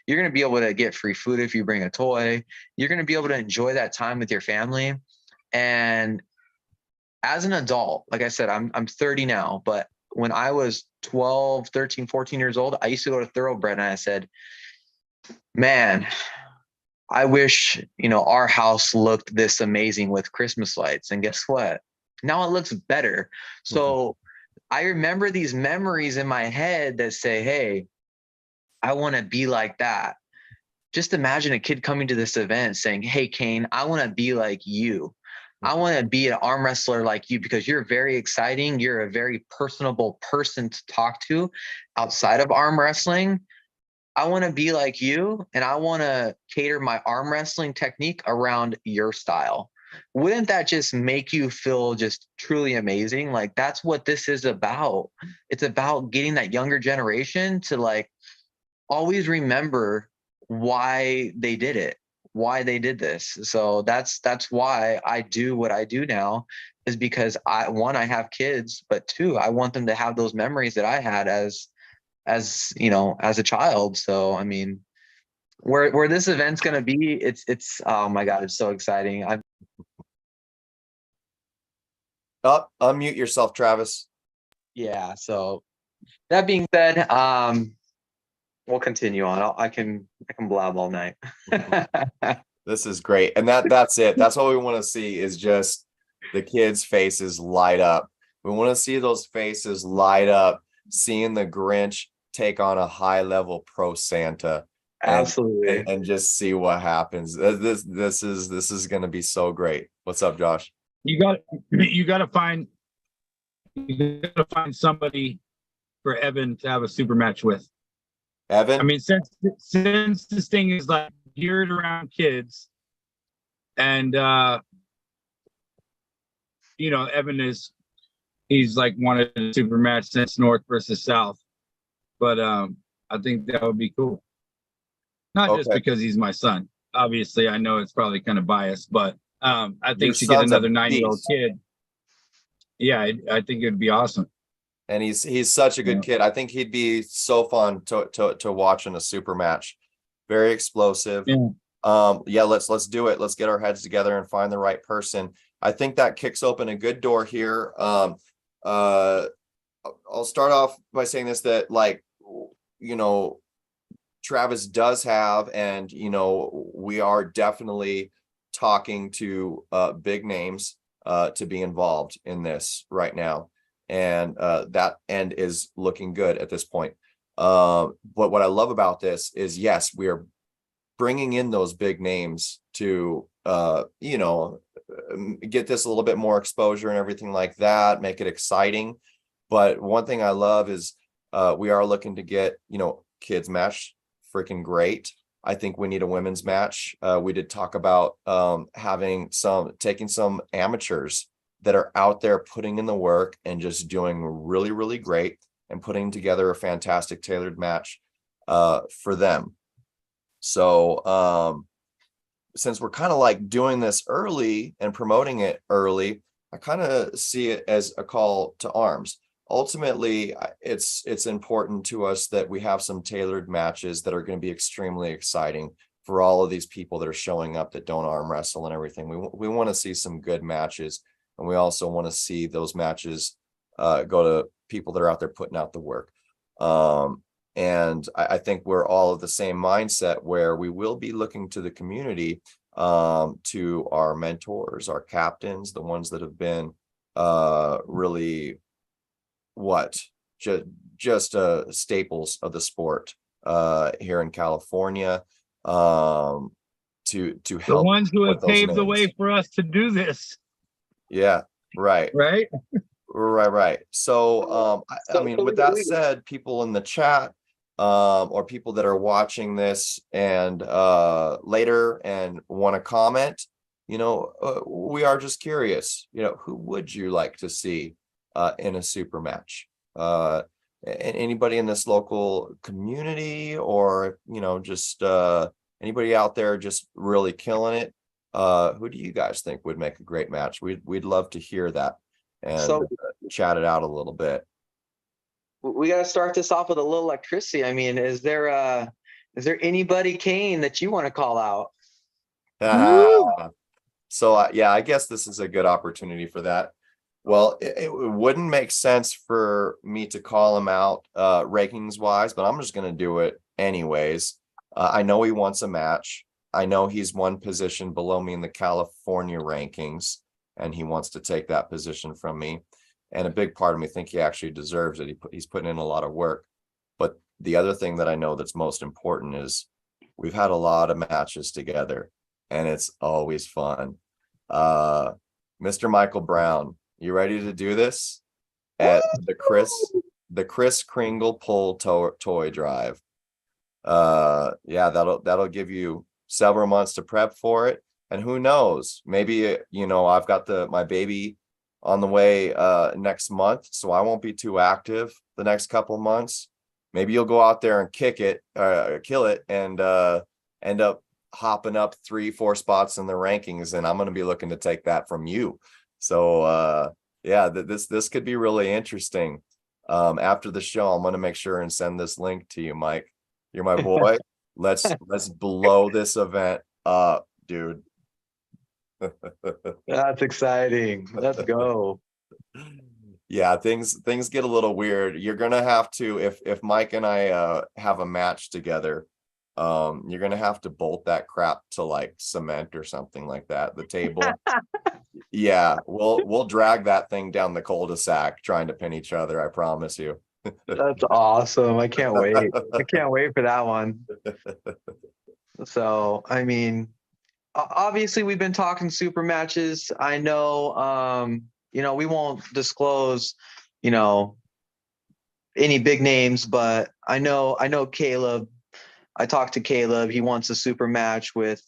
You're going to be able to get free food if you bring a toy. You're going to be able to enjoy that time with your family. And as an adult, like I said, I'm 30 now, but when I was 12, 13, 14 years old, I used to go to Thoroughbred, and I said, Man, I wish, our house looked this amazing with Christmas lights. And guess what? Now it looks better. So I remember these memories in my head that say, hey, I want to be like that. Just imagine a kid coming to this event saying, hey, Kane, I want to be like you. I want to be an arm wrestler like you because you're very exciting. You're a very personable person to talk to outside of arm wrestling. I want to be like you, and I want to cater my arm wrestling technique around your style. Wouldn't that just make you feel just truly amazing? Like, that's what this is about. It's about getting that younger generation to like always remember why they did it, why they did this. So that's why I do what I do now, is because I have kids, but two, I want them to have those memories that I had as as a child. So I mean, where this event's going to be, it's oh my god, it's so exciting. Unmute yourself, Travis. Yeah, so that being said, we'll continue on. I can blab all night. This is great. And that's it. That's what we want to see, is just the kids' faces light up. We want to see those faces light up, seeing the Grinch take on a high level pro Santa. Absolutely. And just see what happens. This is going to be so great. What's up, Josh? You got to find somebody for Evan to have a super match with. Evan? I mean, since this thing is like geared around kids, and Evan he's like wanted a super match since North versus South, but I think that would be cool. Not just because he's my son. Obviously, I know it's probably kind of biased, but I think to get another 9-year-old kid, yeah, I think it'd be awesome. And he's such a good kid. I think he'd be so fun to watch in a super match. Very explosive. Yeah. Let's do it. Let's get our heads together and find the right person. I think that kicks open a good door here. I'll start off by saying this, that like, Travis does have, and we are definitely talking to big names to be involved in this right now. And that end is looking good at this point. But what I love about this is, yes, we are bringing in those big names to, get this a little bit more exposure and everything like that, make it exciting. But one thing I love is we are looking to get, kids match freaking great. I think we need a women's match. We did talk about taking some amateurs that are out there putting in the work and just doing really, really great, and putting together a fantastic tailored match for them. So since we're kind of like doing this early and promoting it early, I kind of see it as a call to arms. Ultimately, it's important to us that we have some tailored matches that are going to be extremely exciting for all of these people that are showing up that don't arm wrestle and everything. We want to see some good matches, and we also want to see those matches go to people that are out there putting out the work. And I think we're all of the same mindset, where we will be looking to the community, to our mentors, our captains, the ones that have been really just staples of the sport here in California, to help the ones who have paved the names. way for us to do this. Yeah, right. Right. So I mean, with that said, people in the chat, or people that are watching this and later and want to comment, we are just curious, who would you like to see in a super match? Anybody in this local community, or just anybody out there just really killing it? Who do you guys think would make a great match? We'd love to hear that and chat it out a little bit. We got to start this off with a little electricity. I mean, is there anybody, Kane, that you want to call out? So yeah, I guess this is a good opportunity for that. Well, it wouldn't make sense for me to call him out rankings wise, but I'm just going to do it anyways. I know he wants a match. I know he's one position below me in the California rankings, and he wants to take that position from me. And a big part of me think he actually deserves it. He's putting in a lot of work. But the other thing that I know that's most important is we've had a lot of matches together, and it's always fun. Mr. Michael Brown, you ready to do this at the Kris Kringle pull toy drive? Yeah, that'll give you several months to prep for it, and who knows, maybe I've got my baby on the way next month, so I won't be too active the next couple months. Maybe you'll go out there and kill it, and end up hopping up 3-4 spots in the rankings, and I'm going to be looking to take that from you. So yeah, this could be really interesting. After the show, I'm going to make sure and send this link to you, Mike. You're my boy. Let's blow this event up, dude. That's exciting. Let's go. Yeah, things get a little weird. You're gonna have to, if Mike and I have a match together, you're gonna have to bolt that crap to like cement or something like that. The table. Yeah, we'll drag that thing down the cul-de-sac trying to pin each other, I promise you. That's awesome. I can't wait. I can't wait for that one. So, I mean, obviously we've been talking super matches. I know, we won't disclose, any big names, but I know Caleb. I talked to Caleb. He wants a super match with,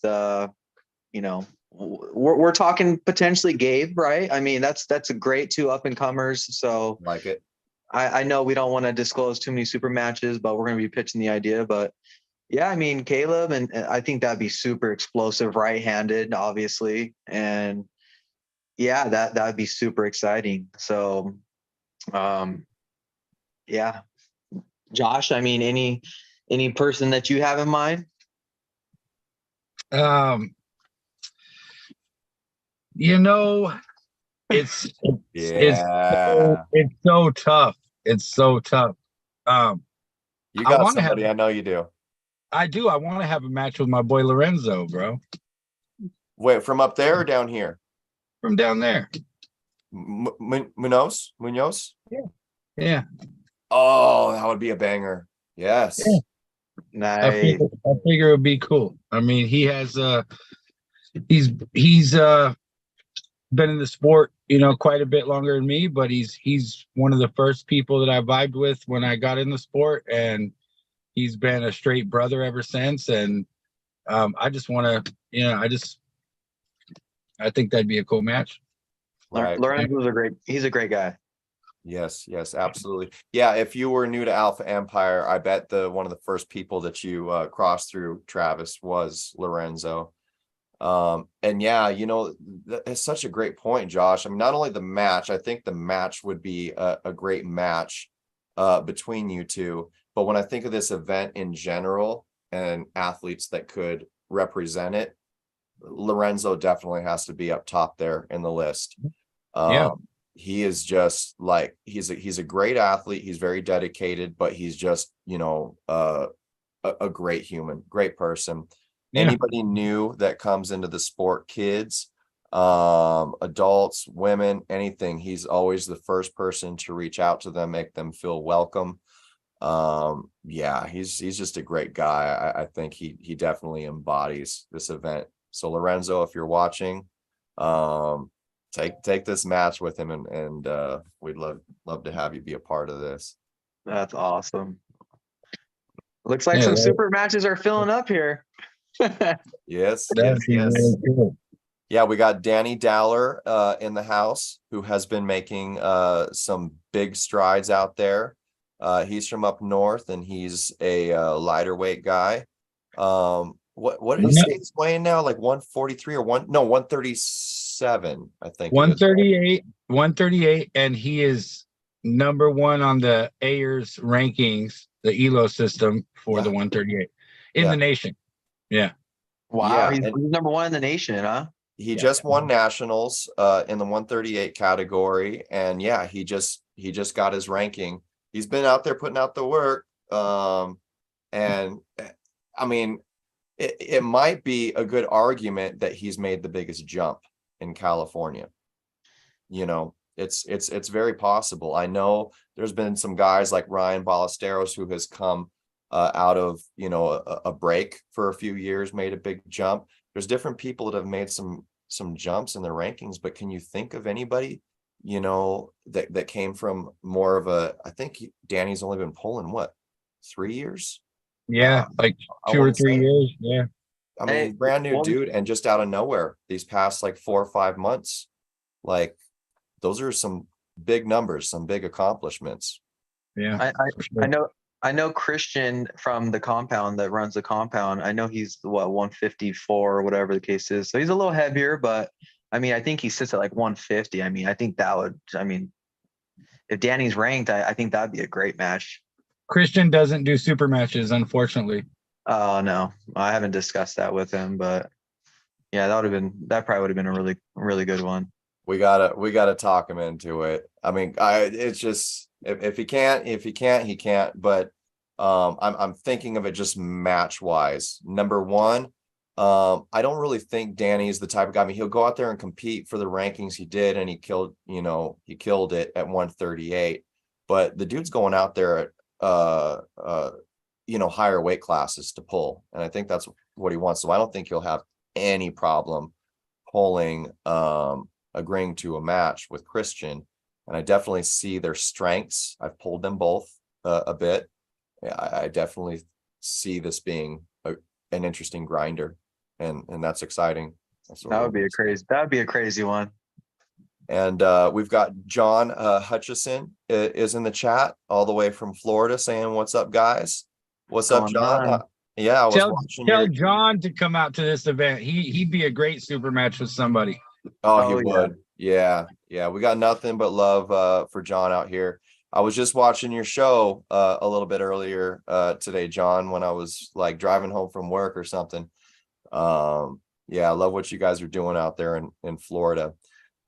we're talking potentially Gabe, right? I mean, that's a great 2 up and comers. So Like it. I know we don't want to disclose too many super matches, but we're going to be pitching the idea. But yeah, I mean, Caleb, and I think that'd be super explosive, right-handed, obviously. And yeah, that'd be super exciting. So, yeah, Josh, I mean, any person that you have in mind? It's Yeah. it's so tough. It's so tough. You got somebody, I know you do. I do. I want to have a match with my boy Lorenzo, bro. Wait, from up there or down here? From down there. Munoz? Yeah. Oh, that would be a banger. Yes. Yeah. Nice. I figure it would be cool. I mean, he has he's been in the sport, quite a bit longer than me, but he's one of the first people that I vibed with when I got in the sport, and he's been a straight brother ever since. And I just want to, I think that'd be a cool match. Right. Lorenzo's he's a great guy. Yes, absolutely. Yeah, if you were new to Alpha Empire, I bet one of the first people that you crossed through, Travis, was Lorenzo. And yeah, it's such a great point, Josh. I mean, not only the match, I think the match would be a great match between you two, but when I think of this event in general and athletes that could represent it, Lorenzo definitely has to be up top there in the list. Yeah. He is just like, he's a great athlete. He's very dedicated, but he's just, a great human, great person. Yeah. Anybody new that comes into the sport, kids, adults, women, anything, he's always the first person to reach out to them, make them feel welcome. Yeah, he's just a great guy. I think he definitely embodies this event. So Lorenzo, if you're watching, take this match with him, and we'd love to have you be a part of this. That's awesome. Looks like some super matches are filling up here. Yes. Really cool. Yeah, we got Danny Dowler in the house, who has been making some big strides out there. He's from up north, and he's a lighter weight guy. What did he say he's weighing now? Like 143 or 137, I think. 138, and he is number 1 on the Ayers rankings, the ELO system for the 138 in the nation. Yeah. Wow. Yeah. He's number 1 in the nation, huh? He just won nationals in the 138 category, and yeah, he just got his ranking. He's been out there putting out the work, and I mean, it might be a good argument that he's made the biggest jump in California. You know, it's very possible. I know there's been some guys like Ryan Ballesteros who has come out of, you know, a break for a few years, made a big jump. There's different people that have made some jumps in their rankings, but can you think of anybody, you know, that came from more of a, I think Danny's only been pulling what, 3 years? Yeah, like I 2 or wanna 3 say. years. Yeah. I mean, Hey, brand new one- dude, and just out of nowhere these past like 4 or 5 months, like those are some big numbers, some big accomplishments. Yeah. for sure. I know Christian from the compound that runs the compound. I know he's what 154 or whatever the case is. So he's a little heavier, but I mean, I think he sits at like 150. I mean, I think that would, I mean, if Danny's ranked, I think that'd be a great match. Christian doesn't do super matches, unfortunately. Oh no, I haven't discussed that with him, but yeah, that probably would have been a really, really good one. We gotta talk him into it. I mean, it's just if he can't, he can't. But I'm thinking of it just match wise. Number one, I don't really think Danny's the type of guy. I mean, he'll go out there and compete for the rankings he did, and he killed it at 138. But the dude's going out there at higher weight classes to pull, and I think that's what he wants. So I don't think he'll have any problem pulling, agreeing to a match with Christian. And I definitely see their strengths. I've pulled them both a bit. I definitely see this being an interesting grinder, and that's exciting. That would be a crazy one. And we've got John Hutchison is in the chat all the way from Florida saying, "What's up, guys? What's up, John?" Yeah, I was watching. Tell John to come out to this event. He'd be a great super match with somebody. Oh, he would. Yeah. We got nothing but love for John out here. I was just watching your show a little bit earlier today, John, when I was like driving home from work or something. Yeah, I love what you guys are doing out there in Florida.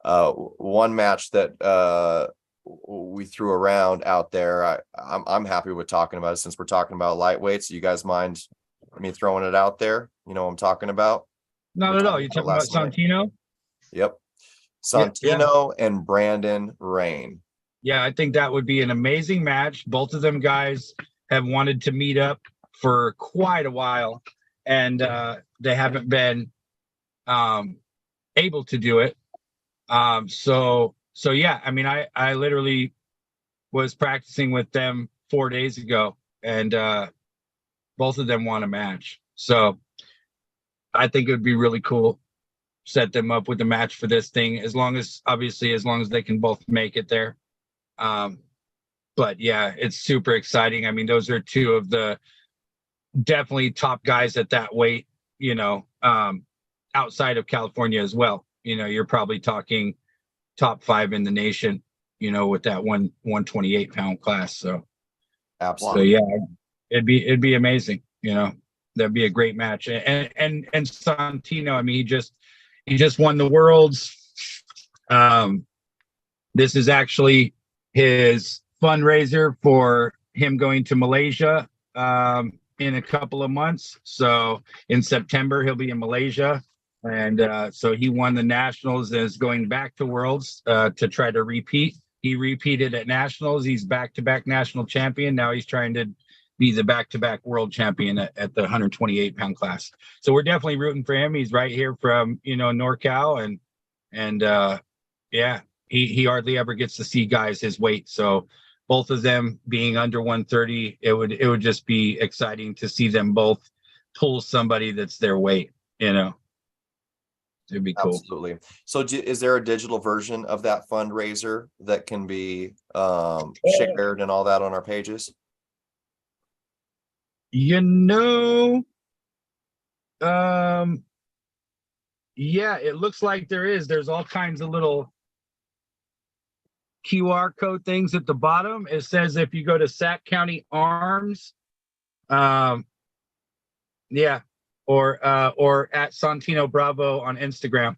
One match that we threw around out there, I'm happy with talking about it since we're talking about lightweights. You guys mind me throwing it out there? You know what I'm talking about? Not at all. You talking about Santino? Yep. Santino and Brandon Rain. Yeah, I think that would be an amazing match. Both of them guys have wanted to meet up for quite a while, and they haven't been able to do it. So yeah, I mean, I literally was practicing with them 4 days ago, and both of them want a match. So I think it would be really cool. Set them up with a match for this thing, as long as they can both make it there. But yeah, it's super exciting. I mean, those are two of the definitely top guys at that weight, outside of California as well. You're probably talking top 5 in the nation, with that 128 pound class. So absolutely. So yeah, it'd be amazing. That'd be a great match. And Santino, I mean, he just won the Worlds. This is actually his fundraiser for him going to Malaysia in a couple of months. So in September, he'll be in Malaysia. And so he won the Nationals and is going back to Worlds to try to repeat. He repeated at Nationals. He's back-to-back national champion. Now he's trying to be the back-to-back world champion at the 128 pound class. So we're definitely rooting for him. He's right here from, NorCal, and yeah, he hardly ever gets to see guys his weight. So both of them being under 130, it would just be exciting to see them both pull somebody that's their weight, It'd be cool. Absolutely. So is there a digital version of that fundraiser that can be shared and all that on our pages? Yeah, it looks like there is. There's all kinds of little QR code things at the bottom. It says if you go to Sac County Arms, or at Santino Bravo on Instagram.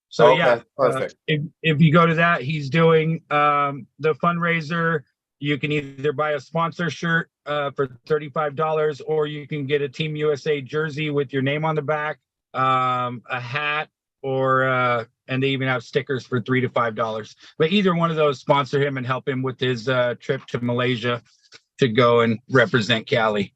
So okay, yeah, perfect. If you go to that, he's doing the fundraiser. You can either buy a sponsor shirt for $35, or you can get a Team USA jersey with your name on the back, a hat, or and they even have stickers for $3 to $5. But either one of those sponsor him and help him with his trip to Malaysia to go and represent Cali.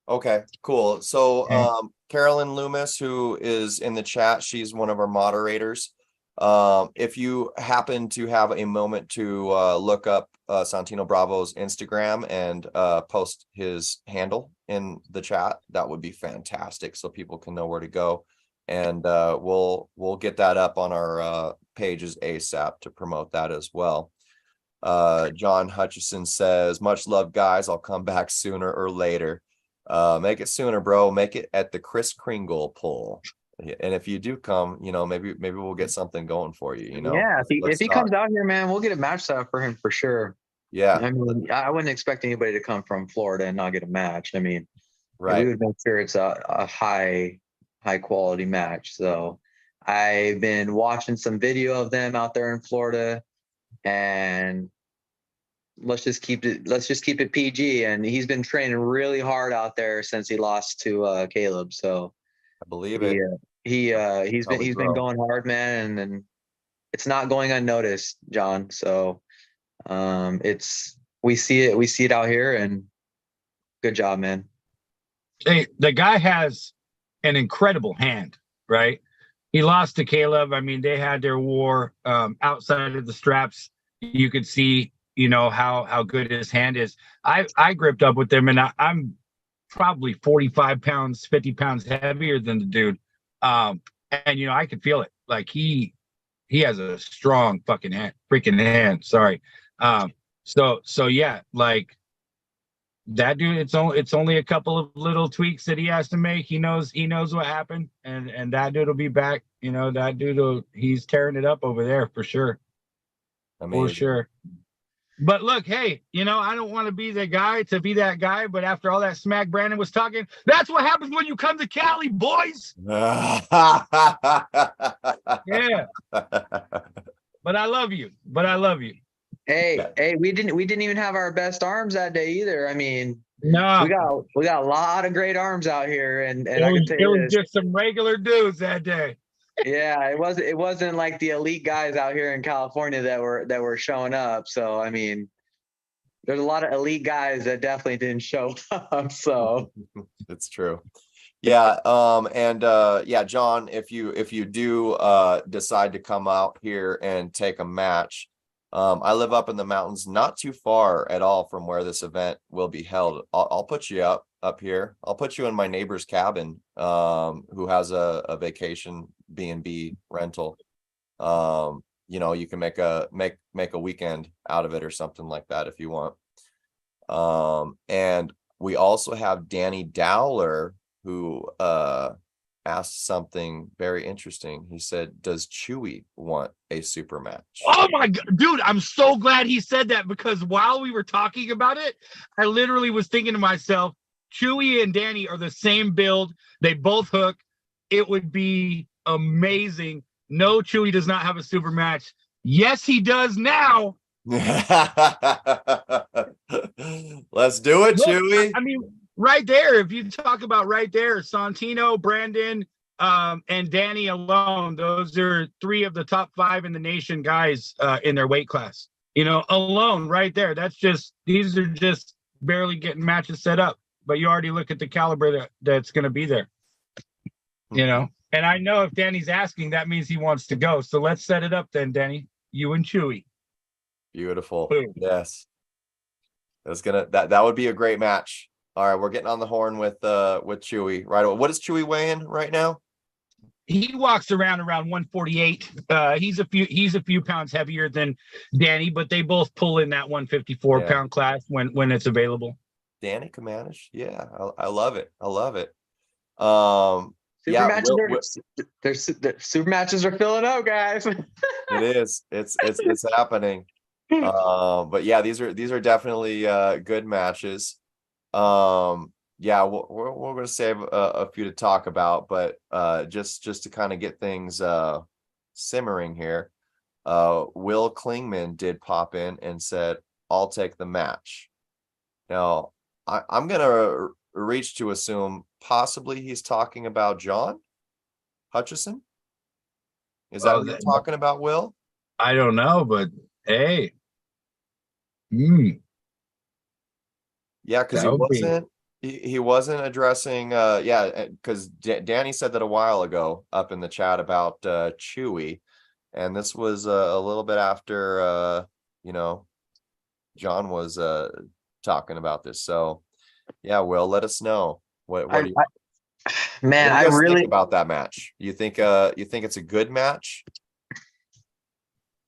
Okay, cool. So Carolyn Loomis, who is in the chat, she's one of our moderators. If you happen to have a moment to look up Santino Bravo's Instagram and post his handle in the chat, that would be fantastic, so people can know where to go. And we'll get that up on our pages ASAP to promote that as well. John Hutchison says, much love, guys. I'll come back sooner or later. Make it sooner, bro. Make it at the Kris Kringle pull. And if you do come, maybe we'll get something going for you. Yeah, if he comes out here, man, we'll get a match set up for him for sure. Yeah, I mean, I wouldn't expect anybody to come from Florida and not get a match. I mean, right. we would make sure it's a high quality match. So I've been watching some video of them out there in Florida, and let's just keep it PG. And he's been training really hard out there since he lost to Caleb. So I believe it. He's been going hard, man, and it's not going unnoticed, John. So we see it out here, and good job, man. Hey, the guy has an incredible hand, right? He lost to Caleb. I mean, they had their war outside of the straps. You could see, how good his hand is. I gripped up with him, and I'm probably 45 pounds, 50 pounds heavier than the dude. And I could feel it. Like he has a strong freaking hand. Sorry. So yeah, like that dude, it's only a couple of little tweaks that he has to make. He knows what happened, and that dude will be back. That dude he's tearing it up over there for sure. Amazing. For sure. But look, hey, I don't want to be that guy, but after all that smack Brandon was talking, that's what happens when you come to Cali, boys. Yeah. But I love you. Hey, we didn't even have our best arms that day either. I mean, no, we got a lot of great arms out here, and I can tell it you was just some regular dudes that day. Yeah, it wasn't like the elite guys out here in California that were showing up. So I mean, there's a lot of elite guys that definitely didn't show up. So it's true. Yeah. John, if you do decide to come out here and take a match, I live up in the mountains, not too far at all from where this event will be held. I'll put you up here. I'll put you in my neighbor's cabin, who has a vacation B&B rental. You can make a weekend out of it or something like that if you want. And we also have Danny Dowler, who asked something very interesting. He said, does Chewy want a super match? Oh my God, dude, I'm so glad he said that, because while we were talking about it, I literally was thinking to myself, Chewy and Danny are the same build. They both hook. It would be amazing. No, Chewy does not have a super match. Yes, he does now. Let's do it, Chewy. I mean, right there, if you talk about right there, Santino, Brandon, and Danny alone, those are 3 of the top 5 in the nation guys in their weight class. Alone right there. These are just barely getting matches set up, but you already look at the caliber that's going to be there. And I know if Danny's asking, that means he wants to go. So let's set it up then, Danny. You and Chewy. Beautiful. Boom. Yes. That would be a great match. All right, we're getting on the horn with Chewy right away. What is Chewy weighing right now? He walks around 148. He's a few pounds heavier than Danny, but they both pull in that 154 pound class when it's available. Danny can manage. Yeah, I love it. Super matches are filling up, guys. It is. It's happening. But yeah, these are definitely good matches. We're going to save a few to talk about, but just to kind of get things simmering here, Will Klingman did pop in and said, I'll take the match. Now, I'm gonna reach to assume possibly he's talking about John Hutchison. Is that what you're talking about, Will? I don't know, but hey. Yeah, because he wasn't addressing because Danny said that a while ago up in the chat about Chewy, and this was a little bit after John was talking about this. So yeah, Will, let us know what do you man, what do you I guys really think about that match? You think it's a good match?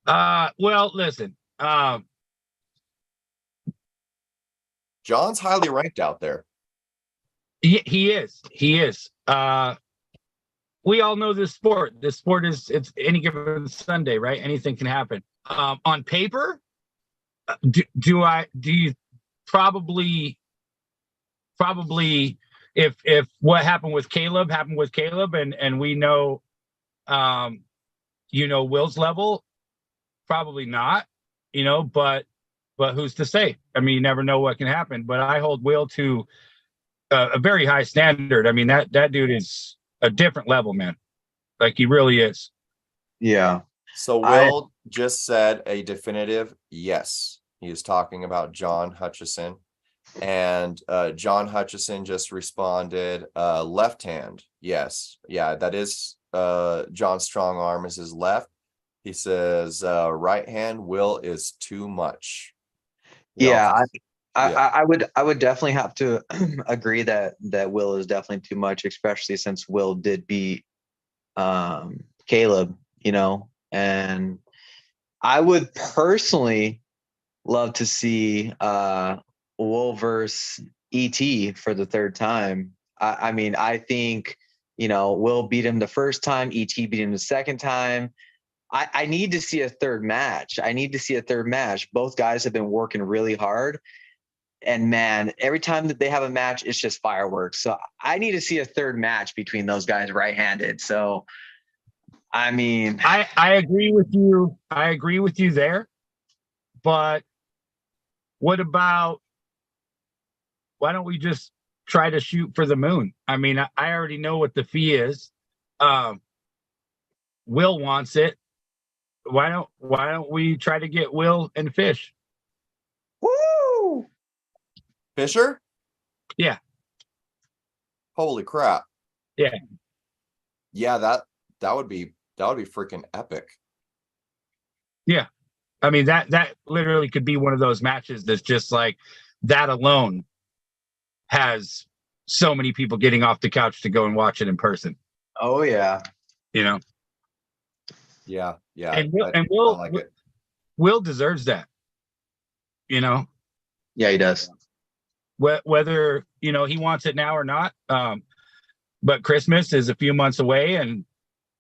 Well, listen, John's highly ranked out there. he is. We all know this sport. This sport it's any given Sunday, right? Anything can happen. On paper, do you probably if what happened with Caleb and we know Will's level, probably not, but who's to say? I mean, you never know what can happen, but I hold Will to a very high standard. I mean, that dude is a different level, man. Like, he really is. Yeah. So Will just said a definitive yes. He is talking about John Hutchison, and John Hutchison just responded left hand. Yes. Yeah, that is John's strong arm is his left. He says right hand Will is too much. I would definitely have to agree that Will is definitely too much, especially since Will did beat Caleb, and I would personally love to see Will versus ET for the third time. I mean, I think Will beat him the first time, ET beat him the second time. I need to see a third match. Both guys have been working really hard. And man, every time that they have a match, it's just fireworks. So I need to see a third match between those guys right-handed. So, I mean, I agree with you. I agree with you there. But what about, why don't we just try to shoot for the moon? I mean, I already know what the fee is. Will wants it. Why don't we try to get Will and Fish? Woo! Fisher? Yeah. Holy crap. Yeah. Yeah, that would be freaking epic. Yeah. I mean, that literally could be one of those matches that's just like, that alone has so many people getting off the couch to go and watch it in person. Oh yeah. Yeah. And Will, I like it. Will deserves that. Yeah, he does. Whether he wants it now or not, but Christmas is a few months away, and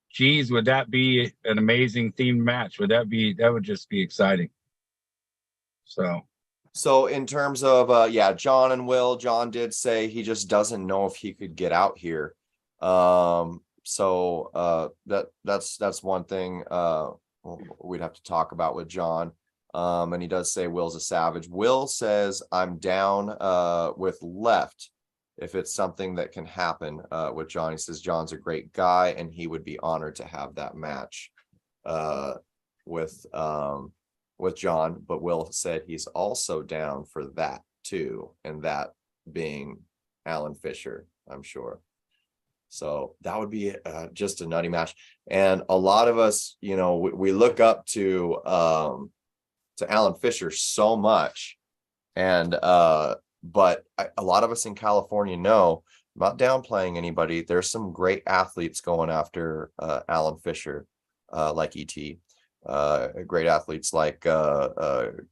geez, would that be an amazing themed match? That would just be exciting. So in terms of John and Will, John did say he just doesn't know if he could get out here. So that's one thing we'd have to talk about with John. And he does say Will's a savage. Will says, I'm down with left if it's something that can happen with John. He says John's a great guy and he would be honored to have that match with John. But Will said he's also down for that too, and that being Alan Fisher, I'm sure. So that would be just a nutty match. And a lot of us, we look up to Alan Fisher so much, and but a lot of us in California know, I'm not downplaying anybody, there's some great athletes going after Alan Fisher, like ET, great athletes like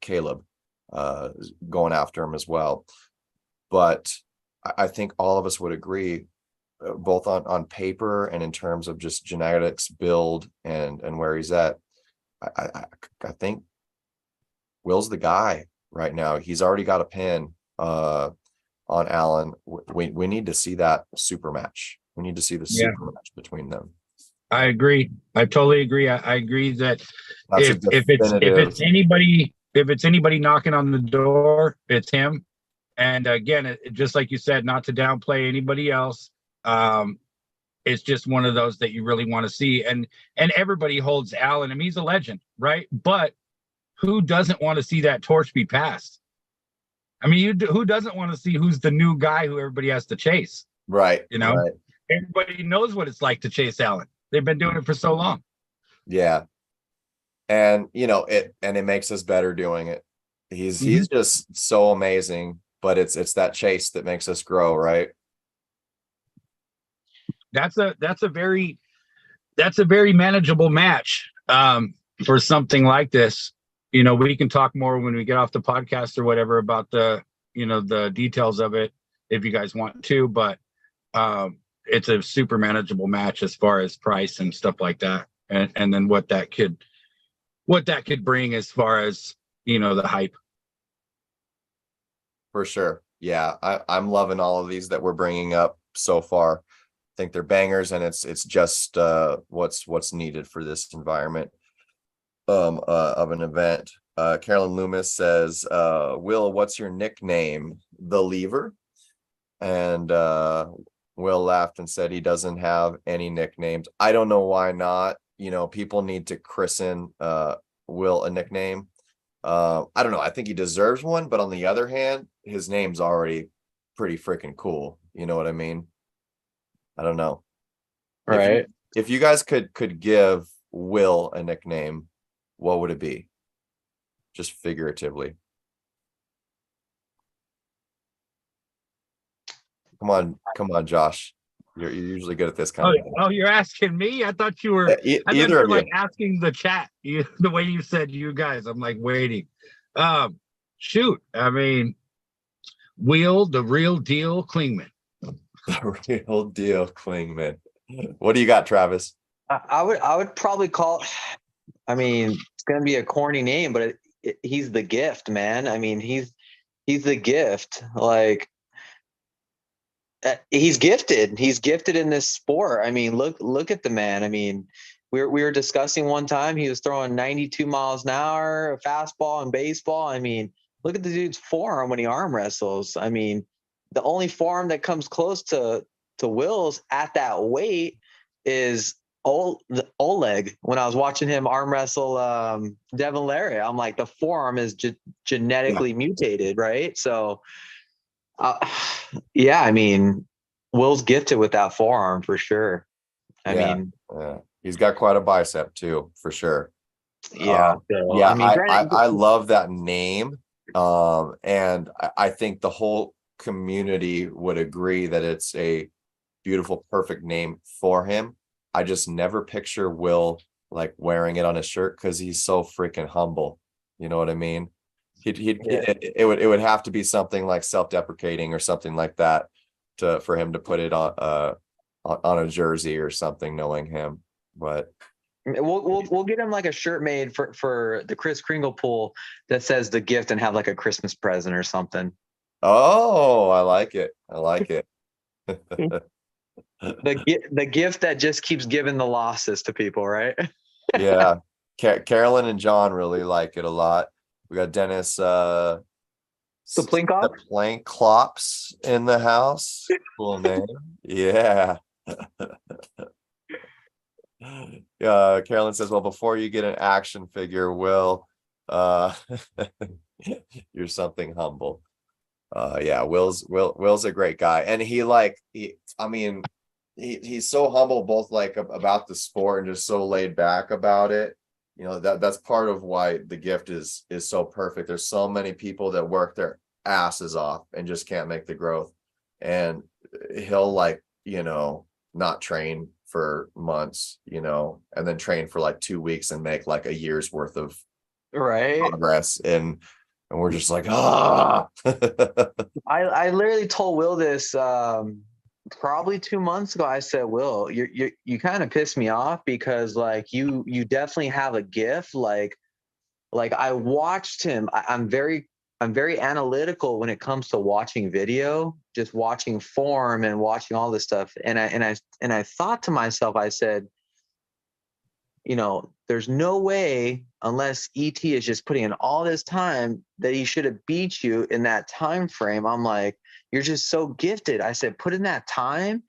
Caleb going after him as well. But I think all of us would agree, both on paper and in terms of just genetics, build, and where he's at, I think Will's the guy right now. He's already got a pin on Alan. We need to see that super match. We need to see the super match between them. I agree. I totally agree. I agree that That's if it's anybody if it's anybody knocking on the door, it's him. And again, just like you said, not to downplay anybody else. It's just one of those that you really want to see. And everybody holds Allen. I mean, he's a legend, right? But who doesn't want to see that torch be passed? I mean, who doesn't want to see who's the new guy who everybody has to chase? Right. You know, right. Everybody knows what it's like to chase Allen. They've been doing it for so long. Yeah. And it makes us better doing it. He's just so amazing, but it's that chase that makes us grow, right? That's a very manageable match for something like this. We can talk more when we get off the podcast or whatever about the details of it if you guys want to, but it's a super manageable match as far as price and stuff like that, and then what that could bring as far as the hype. For sure. Yeah, I'm loving all of these that we're bringing up so far. I think they're bangers, and it's just what's needed for this environment of an event. Carolyn Loomis says, Will, what's your nickname? The Lever? And Will laughed and said he doesn't have any nicknames. I don't know why not. People need to christen Will a nickname. I don't know. I think he deserves one, but on the other hand, his name's already pretty freaking cool. You know what I mean? I don't know. Right. If you guys could give Will a nickname, what would it be? Just figuratively. Come on, Josh. You're usually good at this kind of thing. Oh, you're asking me? I thought you were Either of you. like asking the chat. The way you said you guys, I'm like waiting. Shoot. I mean, Will, the real deal Klingman. The real deal Klingman. What do you got, Travis? I would probably call. I mean, it's gonna be a corny name, but he's the gift, man. I mean, he's the gift. Like, he's gifted. He's gifted in this sport. I mean, look at the man. I mean, we were discussing one time, he was throwing 92 miles an hour, a fastball in baseball. I mean, look at the dude's forearm when he arm wrestles. I mean, the only forearm that comes close to Will's at that weight is Oleg. When I was watching him arm wrestle Devin Larry, I'm like, the forearm is genetically mutated, right? So yeah, I mean, Will's gifted with that forearm for sure. I mean, he's got quite a bicep too, for sure. Yeah. I mean, I love that name. And I think the whole community would agree that it's a beautiful, perfect name for him. I just never picture Will like wearing it on his shirt because he's so freaking humble. You know what I mean? It would have to be something like self-deprecating or something like that for him to put it on a jersey or something, knowing him. But we'll get him like a shirt made for the Kris Kringle pool that says the gift and have like a Christmas present or something. Oh, I like it. The gift that just keeps giving the losses to people, right? Yeah. Carolyn and John really like it a lot. We got Dennis The Planklops in the house. Cool name. Yeah. Carolyn says, well, before you get an action figure, Will, you're something humble. Yeah, Will's a great guy. And he's so humble, both like about the sport and just so laid back about it. That's part of why the gift is so perfect. There's so many people that work their asses off and just can't make the growth, and he'll not train for months, and then train for like 2 weeks and make like a year's worth of progress, and we're just like, I literally told Will this probably 2 months ago. I said, Will, you kind of pissed me off because like you definitely have a gift. Like I watched him. I'm very analytical when it comes to watching video, just watching form and watching all this stuff. And I thought to myself, I said, there's no way, unless ET is just putting in all this time, that he should have beat you in that time frame. I'm like, you're just so gifted. I said, put in that time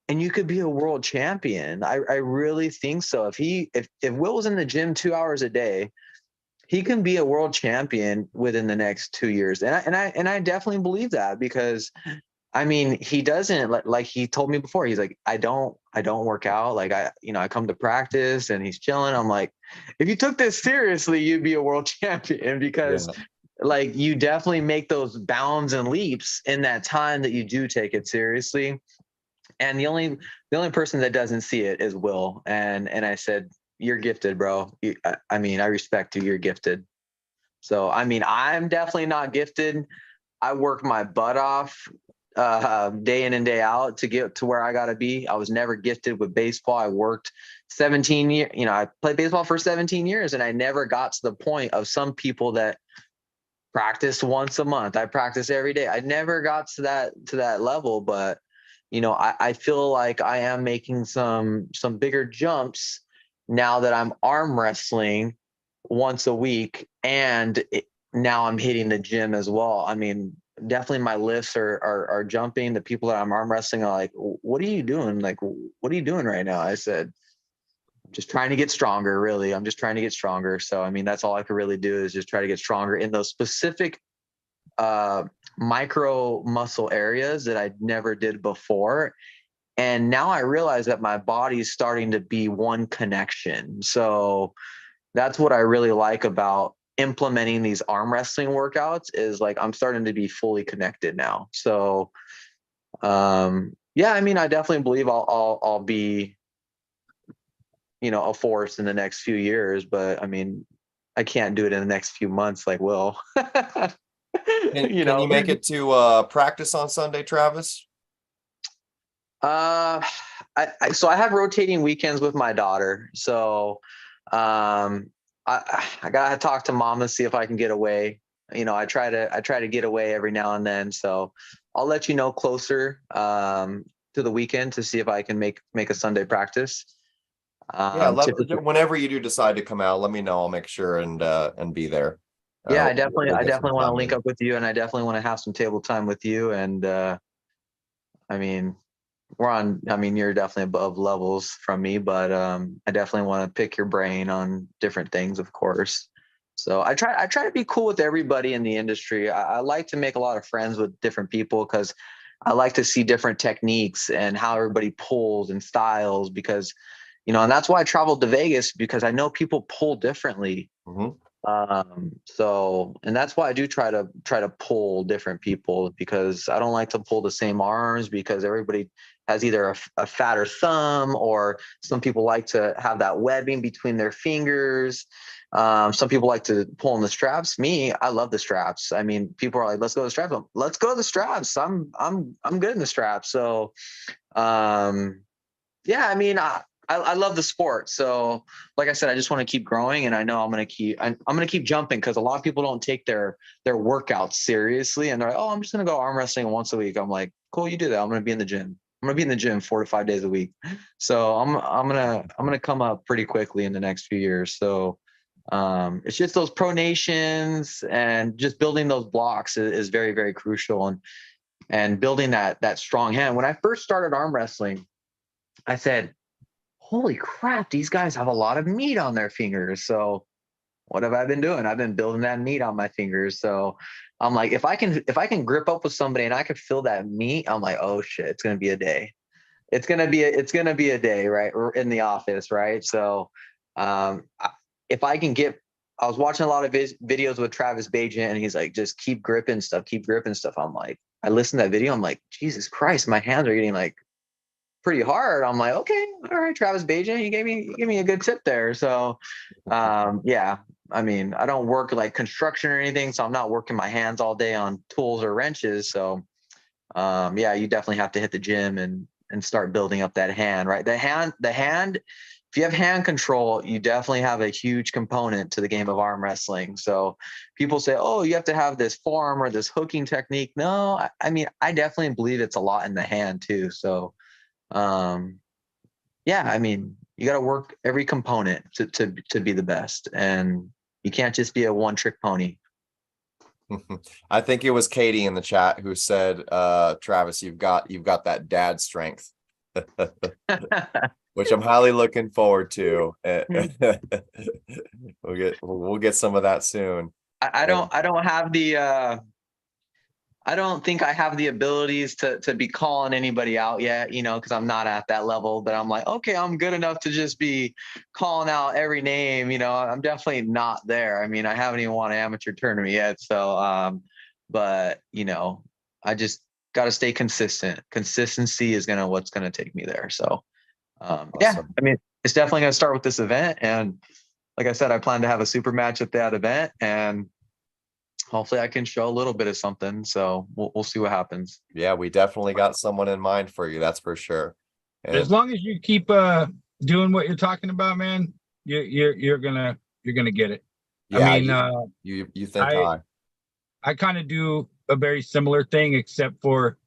and you could be a world champion. I really think so. If Will was in the gym 2 hours a day, he can be a world champion within the next 2 years. And I definitely believe that, because I mean, he doesn't, like he told me before, he's like, I don't work out. Like I come to practice and he's chilling. I'm like, if you took this seriously, you'd be a world champion, because like you definitely make those bounds and leaps in that time that you do take it seriously. And the only person that doesn't see it is Will. And I said, you're gifted, bro. I mean, I respect you. You're gifted. So, I mean, I'm definitely not gifted. I work my butt off day in and day out to get to where I got to be. I was never gifted with baseball. I worked 17 years, I played baseball for 17 years, and I never got to the point of some people that practice once a month. I practice every day. I never got to that level, but I feel like I am making some bigger jumps now that I'm arm wrestling once a week, and now I'm hitting the gym as well. I mean, definitely my lifts are jumping. The people that I'm arm wrestling are like, what are you doing? Like, what are you doing right now? I said, I'm just trying to get stronger, really. I'm just trying to get stronger. So, I mean, that's all I can really do is just try to get stronger in those specific micro muscle areas that I never did before. And now I realize that my body's starting to be one connection. So that's what I really like about implementing these arm wrestling workouts, is like I'm starting to be fully connected now. So yeah, I mean, I definitely believe I'll be a force in the next few years, but I mean, I can't do it in the next few months like Will. Can you make it to practice on Sunday, Travis? I have rotating weekends with my daughter. So I gotta talk to mom to see if I can get away. I try to get away every now and then. So I'll let you know closer to the weekend to see if I can make a Sunday practice. Whenever you do decide to come out, let me know. I'll make sure and be there. Yeah, I definitely want to link in. up with you, and I definitely want to have some table time with you. And I mean, you're definitely above levels from me, but I definitely want to pick your brain on different things, of course. So I try to be cool with everybody in the industry. I like to make a lot of friends with different people, because I like to see different techniques and how everybody pulls and styles, because and that's why I traveled to Vegas, because I know people pull differently. Mm-hmm. And that's why I do try to pull different people, because I don't like to pull the same arms, because everybody has either a fatter thumb, or some people like to have that webbing between their fingers. Some people like to pull on the straps. Me, I love the straps. I mean, people are like, let's go to the straps. Let's go to the straps. I'm good in the straps. So, yeah, I mean, I love the sport. So like I said, I just want to keep growing, and I know I'm going to keep jumping, because a lot of people don't take their workouts seriously, and they're like, oh, I'm just going to go arm wrestling once a week. I'm like, cool, you do that. I'm going to be in the gym. I'm going to be in the gym 4 to 5 days a week. So I'm going to come up pretty quickly in the next few years. So it's just those pronations and just building those blocks is very, very crucial, and building that strong hand. When I first started arm wrestling, I said, holy crap, these guys have a lot of meat on their fingers. So what have I been doing? I've been building that meat on my fingers. So I'm like, if I can grip up with somebody and I can feel that meat, I'm like, oh shit, it's going to be a day. It's going to be a day, right? In the office. Right. So, if I can I was watching a lot of videos with Travis Provencher, and he's like, just keep gripping stuff. I'm like, I listened to that video. I'm like, Jesus Christ, my hands are getting like pretty hard. I'm like, okay, all right, Travis Provencher, you gave me a good tip there. So, yeah, I mean, I don't work like construction or anything, so I'm not working my hands all day on tools or wrenches. So, yeah, you definitely have to hit the gym and start building up that hand, right? The hand, if you have hand control, you definitely have a huge component to the game of arm wrestling. So people say, oh, you have to have this forearm or this hooking technique. No, I mean, I definitely believe it's a lot in the hand too. So, yeah, I mean, you got to work every component to be the best, and you can't just be a one trick pony. I think it was Katie in the chat who said, Travis, you've got that dad strength, which I'm highly looking forward to. We'll get some of that soon. I don't have the I don't think I have the abilities to be calling anybody out yet, you know, because I'm not at that level that I'm like, okay, I'm good enough to just be calling out every name. You know, I'm definitely not there. I mean, I haven't even won an amateur tournament yet. So, but you know, I just got to stay consistent. Consistency is what's going to take me there. So, yeah, Awesome. I mean, it's definitely going to start with this event. And like I said, I plan to have a super match at that event, and hopefully I can show a little bit of something. So we'll see what happens. Yeah, we definitely got someone in mind for you. That's for sure. And As long as you keep doing what you're talking about, man, you're gonna get it. yeah, I mean, you think I kind of do a very similar thing, except for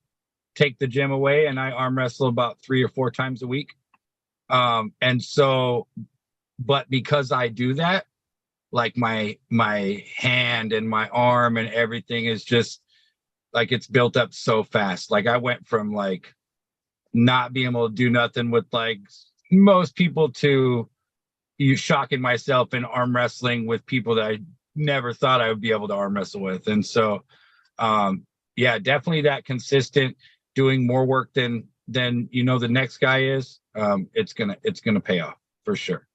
take the gym away, and I arm wrestle about 3 or 4 times a week. And so, but because I do that, like my hand and my arm and everything is just like, it's built up so fast. Like I went from like not being able to do nothing with like most people to you shocking myself in arm wrestling with people that I never thought I would be able to arm wrestle with. And so, yeah, definitely that consistent doing more work than you know the next guy is. It's gonna pay off for sure.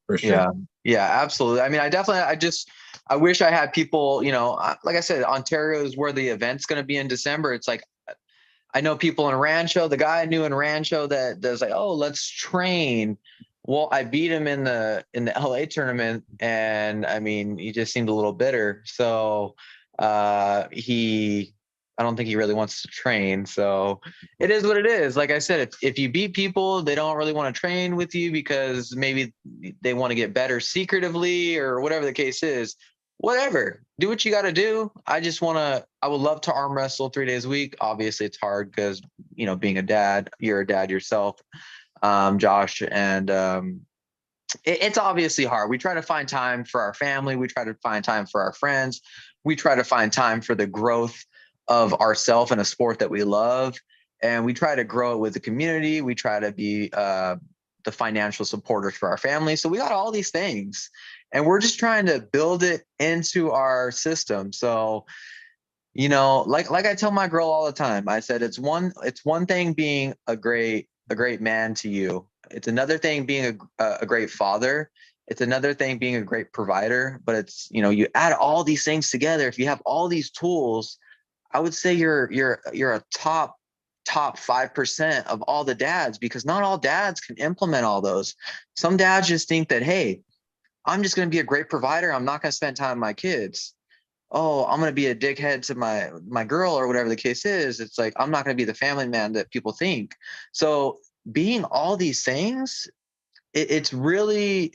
For sure. Yeah, absolutely. I mean, I wish I had people, you know, like I said, Ontario is where the event's going to be in December. It's like, I know people in Rancho, the guy I knew in Rancho that does like, oh, let's train. Well, I beat him in the LA tournament, and I mean, he just seemed a little bitter. So I don't think he really wants to train. So it is what it is. Like I said, if you beat people, they don't really want to train with you because maybe they want to get better secretively or whatever the case is. Whatever, do what you got to do. I would love to arm wrestle 3 days a week. Obviously it's hard because, you know, being a dad, you're a dad yourself, Josh, and it's obviously hard. We try to find time for our family. We try to find time for our friends. We try to find time for the growth of ourselves in a sport that we love. And we try to grow it with the community. We try to be the financial supporters for our family. So we got all these things, and we're just trying to build it into our system. So, you know, like I tell my girl all the time, I said, it's one thing being a great man to you. It's another thing being a great father. It's another thing being a great provider. But it's, you know, you add all these things together. If you have all these tools, I would say you're a top 5% of all the dads, because not all dads can implement all those. Some dads just think that, hey, I'm just going to be a great provider. I'm not going to spend time with my kids. Oh, I'm going to be a dickhead to my girl or whatever the case is. It's like, I'm not going to be the family man that people think. So being all these things, it's really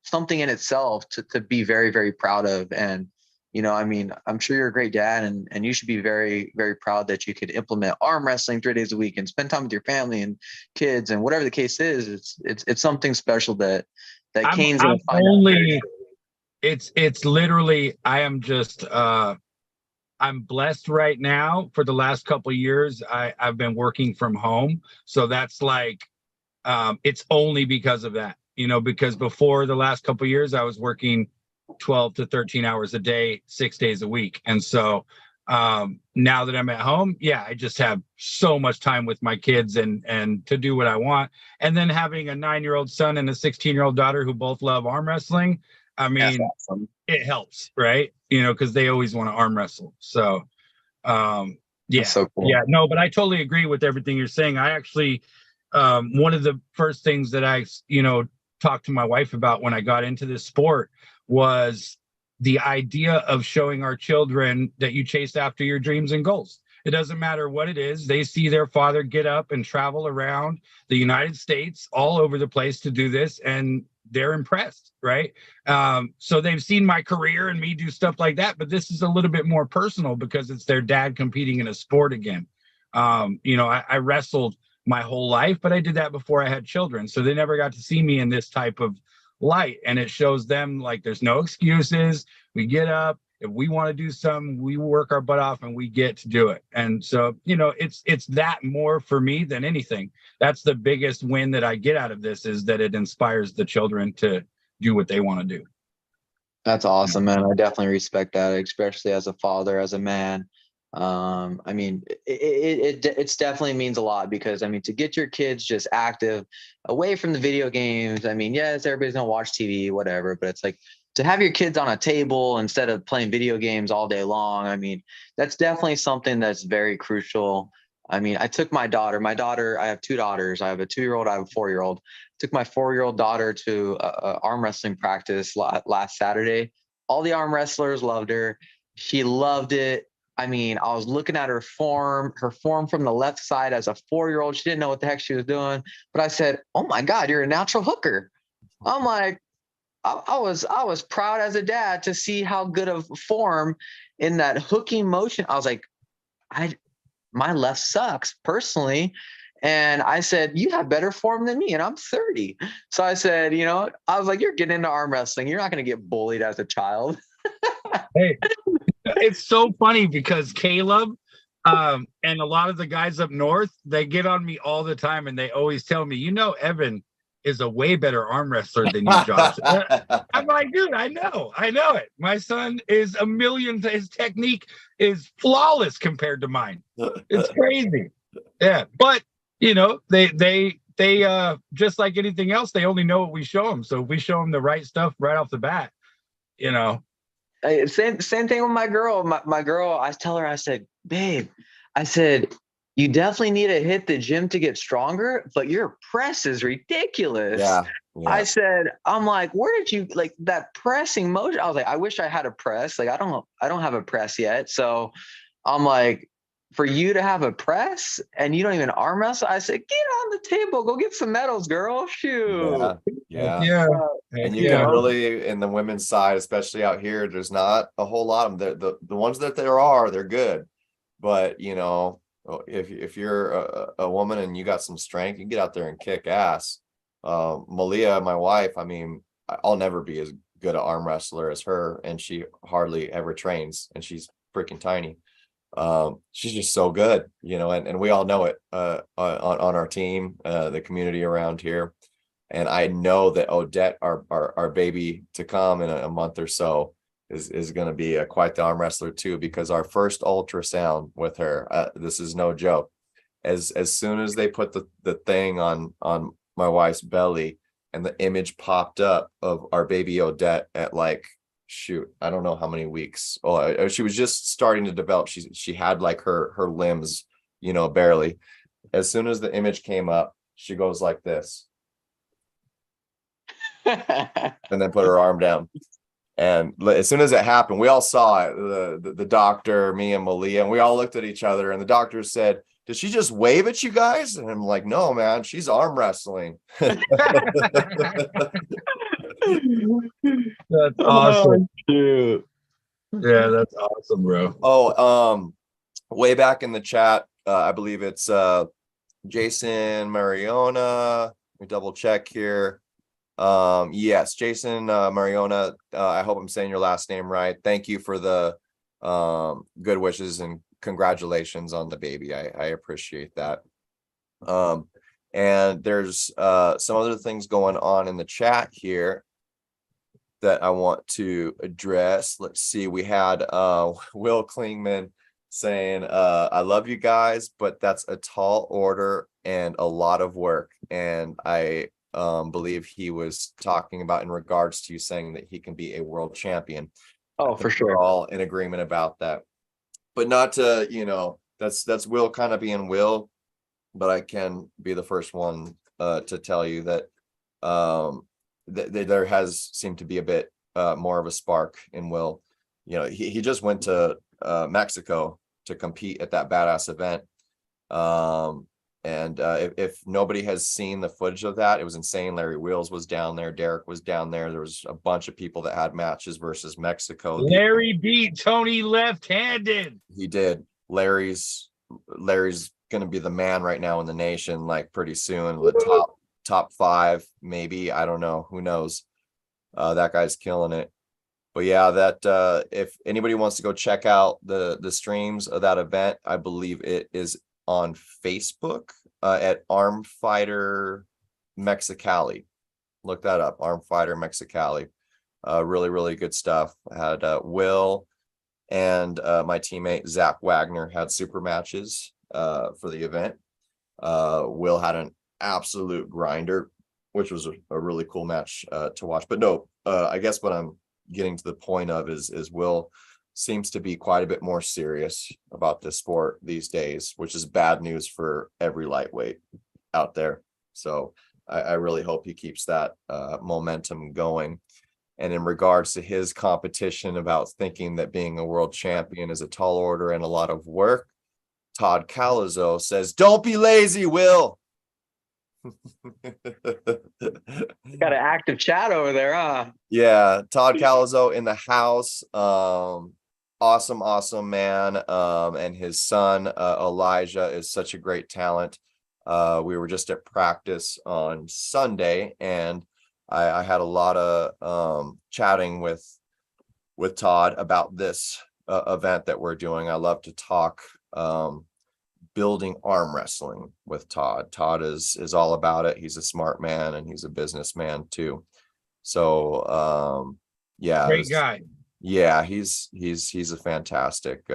something in itself to be very, very proud of. And, you know, I mean, I'm sure you're a great dad, and you should be very, very proud that you could implement arm wrestling 3 days a week and spend time with your family and kids and whatever the case is. It's something special that Kane's going to find out. It's literally, I am just I'm blessed right now. For the last couple of years, I've been working from home, so that's like it's only because of that, you know, because before the last couple of years I was working 12 to 13 hours a day, 6 days a week. And so now that I'm at home, yeah, I just have so much time with my kids and to do what I want. And then having a 9-year-old son and a 16-year-old daughter who both love arm wrestling, I mean, awesome. It helps, right? You know, because they always want to arm wrestle. So yeah, so cool. Yeah, no, but I totally agree with everything you're saying. I actually one of the first things that I, you know, talked to my wife about when I got into this sport was the idea of showing our children that you chase after your dreams and goals. It doesn't matter what it is. They see their father get up and travel around the United States, all over the place to do this, and they're impressed, right? So they've seen my career and me do stuff like that, but this is a little bit more personal because it's their dad competing in a sport again. You know, I wrestled my whole life, but I did that before I had children. So they never got to see me in this type of light. And it shows them like there's no excuses. We get up. If we want to do something, we work our butt off and we get to do it. And so, it's that more for me than anything. That's the biggest win that I get out of this, is that it inspires the children to do what they want to do. That's awesome, man. I definitely respect that, especially as a father, as a man. I mean, it definitely means a lot, because I mean, to get your kids just active away from the video games. I mean, yes, everybody's gonna watch TV, whatever, but it's like to have your kids on a table instead of playing video games all day long. I mean, that's definitely something that's very crucial. I mean, I took my daughter, I have 2 daughters. I have a 2-year-old, I have a 4-year-old. Took my 4-year-old daughter to a arm wrestling practice last Saturday. All the arm wrestlers loved her. She loved it. I mean, I was looking at her form from the left side as a 4-year-old. She didn't know what the heck she was doing, but I said, "Oh my God, you're a natural hooker." I'm like, I was proud as a dad to see how good of form in that hooking motion. I was like, my left sucks personally. And I said, "You have better form than me, and I'm 30. So I said, I was like, "You're getting into arm wrestling. You're not going to get bullied as a child." Hey, it's so funny because Caleb and a lot of the guys up north, they get on me all the time, and they always tell me, Evan is a way better arm wrestler than you, Josh. I'm like, dude, I know it. My son is a million. His technique is flawless compared to mine. It's crazy. Yeah, but they just like anything else, they only know what we show them. So if we show them the right stuff right off the bat, Same thing with my girl. My girl, I tell her, I said, "Babe," I said, "you definitely need to hit the gym to get stronger, but your press is ridiculous." Yeah. I said, I'm like, "Where did you like that pressing motion?" I was like, "I wish I had a press. Like, I don't have a press yet." So I'm like, "For you to have a press and you don't even arm wrestle?" I said, "Get on the table, go get some medals, girl. Shoot." Yeah. And you can really, in the women's side, especially out here, there's not a whole lot of them. The ones that there are, they're good. But if you're a woman and you got some strength, you can get out there and kick ass. Malia, my wife, I mean, I'll never be as good an arm wrestler as her, and she hardly ever trains, and she's freaking tiny. She's just so good, and we all know it on our team, the community around here. And I know that Odette, our baby to come in a month or so, is going to be quite the arm wrestler too, because our first ultrasound with her, this is no joke. As soon as they put the thing on my wife's belly, and the image popped up of our baby Odette at I don't know how many weeks. Oh, she was just starting to develop. She had like her limbs, barely. As soon as the image came up, she goes like this. And then put her arm down. And as soon as it happened, we all saw it. The doctor, me and Malia, and we all looked at each other, and the doctor said, "Did she just wave at you guys?" And I'm like, "No, man, she's arm wrestling." That's awesome. Dude. Yeah, that's awesome, bro. Oh, way back in the chat, I believe it's Jason Mariona. Let me double check here. Yes, Jason Mariona, I hope I'm saying your last name right. Othank you for the good wishes and congratulations on the baby. I appreciate that. And there's some other things going on in the chat here that I want to address. Let's see, we had Will Klingman saying, "I love you guys, but that's a tall order and a lot of work." And I believe he was talking about in regards to you saying that he can be a world champion. Oh, for sure. We're all in agreement about that, but not to, that's Will kind of being Will, but I can be the first one to tell you that there has seemed to be a bit more of a spark in Will. He just went to Mexico to compete at that badass event. And if nobody has seen the footage of that, it was insane. Larry Wheels was down there. Derek was down there. There was a bunch of people that had matches versus Mexico. Larry beat Tony left-handed. He did. Larry's going to be the man right now in the nation, like pretty soon, the top 5, maybe. I don't know. Who knows? That guy's killing it. But yeah, that if anybody wants to go check out the streams of that event, I believe it is on Facebook at Arm Fighter Mexicali. Look that up, Arm Fighter Mexicali. Really, really good stuff. Had Will and my teammate Zach Wagner had super matches for the event. Will had an absolute grinder, which was a really cool match to watch. But no, I guess what I'm getting to the point of is Will seems to be quite a bit more serious about this sport these days, which is bad news for every lightweight out there. So I really hope he keeps that momentum going. And in regards to his competition about thinking that being a world champion is a tall order and a lot of work, Todd Calazo says, "Don't be lazy, Will." Got an active chat over there, huh? Yeah, Todd Calazo in the house. Awesome man. And his son Elijah is such a great talent. We were just at practice on Sunday, and I had a lot of chatting with Todd about this event that we're doing. I love to talk building arm wrestling with Todd. Todd is all about it. He's a smart man and he's a businessman too. So yeah, Great guy. Yeah, he's a fantastic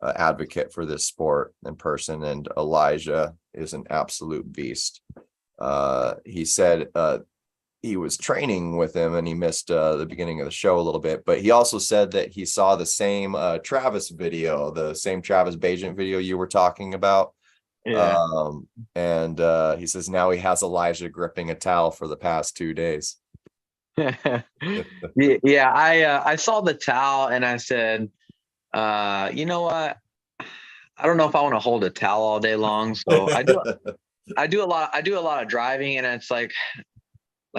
advocate for this sport in person, and Elijah is an absolute beast. He said he was training with him and he missed the beginning of the show a little bit, but he also said that he saw the same Travis video, the same Travis Bajent video you were talking about. Yeah. And he says now he has Elijah gripping a towel for the past 2 days. Yeah, I saw the towel and I said, you know what? I don't know if I want to hold a towel all day long. So I do a lot of driving, and it's like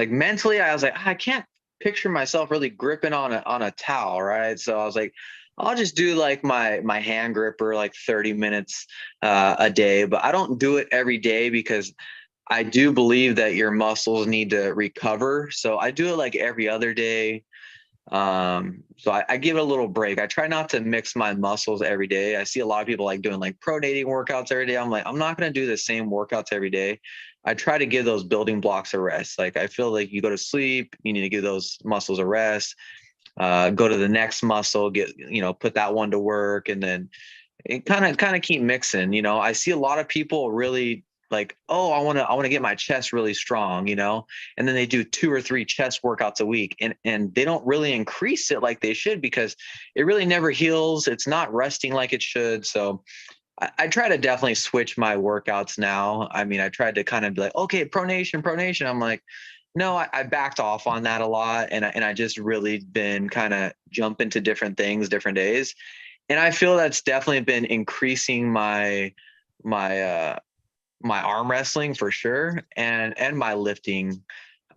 mentally I was like, I can't picture myself really gripping on a towel, right? So I was like, I'll just do like my hand gripper like 30 minutes a day, but I don't do it every day because I do believe that your muscles need to recover. So I do it like every other day. So I give it a little break. I try not to mix my muscles every day. I see a lot of people like doing like pronating workouts every day. I'm like, I'm not going to do the same workouts every day. I try to give those building blocks a rest. Like I feel like you go to sleep, you need to give those muscles a rest, go to the next muscle, put that one to work. And then it kind of keep mixing. I see a lot of people really like, oh, I want to get my chest really strong, and then they do 2 or 3 chest workouts a week, and they don't really increase it like they should because it really never heals. It's not resting like it should. So I try to definitely switch my workouts now. I mean, I tried to kind of be like, okay, pronation. I'm like, no, I backed off on that a lot. And I just really been kind of jumping to different things, different days. And I feel that's definitely been increasing my arm wrestling for sure, and my lifting.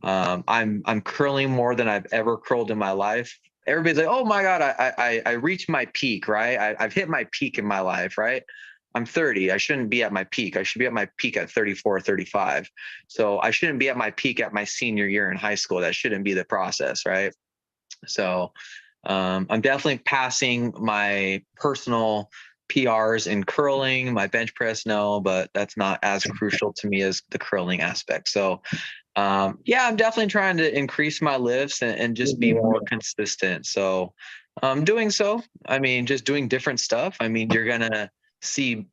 I'm curling more than I've ever curled in my life. Everybody's like, oh my God, I reached my peak, right? I've hit my peak in my life, right? I'm 30. I shouldn't be at my peak. I should be at my peak at 34, 35. So I shouldn't be at my peak at my senior year in high school. That shouldn't be the process, right? So I'm definitely passing my personal PRs in curling. My bench press, no, but that's not as crucial to me as the curling aspect. So yeah, I'm definitely trying to increase my lifts and just be more consistent. So doing so, I mean, just doing different stuff. I mean, you're gonna see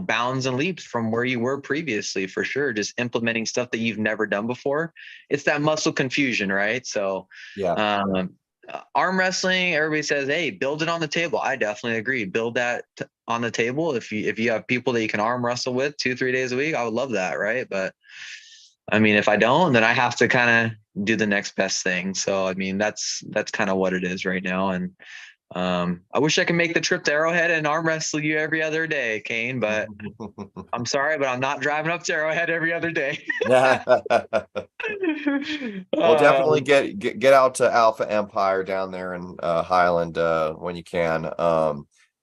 bounds and leaps from where you were previously, for sure. Just implementing stuff that you've never done before. It's that muscle confusion, right? So Yeah. Arm wrestling, everybody says, hey, build it on the table. I definitely agree. Build that on the table. If you have people that you can arm wrestle with 2-3 days a week, I would love that, right? But I mean, if I don't, then I have to kind of do the next best thing. So I mean, that's kind of what it is right now. And I wish I could make the trip to Arrowhead and arm wrestle you every other day, Kane, but I'm sorry, but I'm not driving up to Arrowhead every other day. Well, definitely get out to Alpha Empire down there in Highland when you can.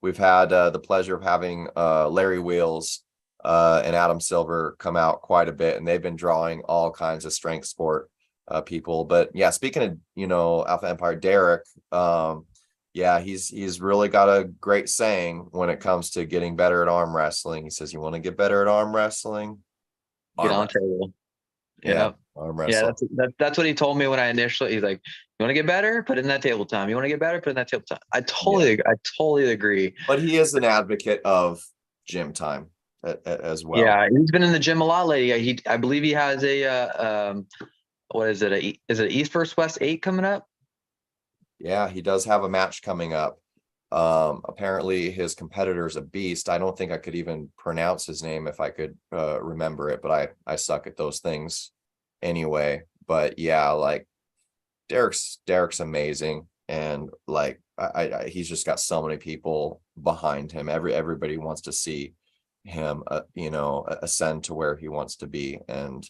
we've had the pleasure of having Larry Wheels and Adam Silver come out quite a bit, and they've been drawing all kinds of strength sport people. But yeah, speaking of, Alpha Empire, Derek, yeah, he's really got a great saying when it comes to getting better at arm wrestling. He says, you want to get better at arm wrestling? Get on table. Yeah, arm wrestling. Yeah, that's what he told me when I initially. He's like, "You want to get better? Put it in that table time. You want to get better? Put it in that table time." I totally agree. But he is an advocate of gym time as well. Yeah, he's been in the gym a lot lately. I believe he has what is it? Is it East vs West 8 coming up? Yeah, he does have a match coming up. Apparently his competitor's a beast. I don't think I could even pronounce his name if I could remember it, but I suck at those things anyway. But yeah, like Derek's amazing, and like he's just got so many people behind him. Everybody wants to see him ascend to where he wants to be, and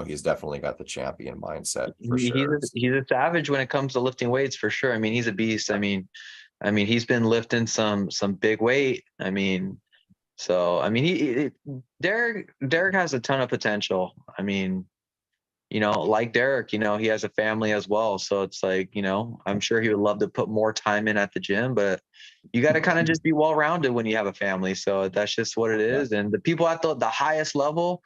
he's definitely got the champion mindset for sure. He's a savage when it comes to lifting weights, for sure. I mean, he's a beast. I mean, he's been lifting some big weight. Derek has a ton of potential. I mean, like Derek, he has a family as well. So it's like, I'm sure he would love to put more time in at the gym, but you got to kind of just be well-rounded when you have a family. So that's just what it is. Yeah. And the people at the highest level,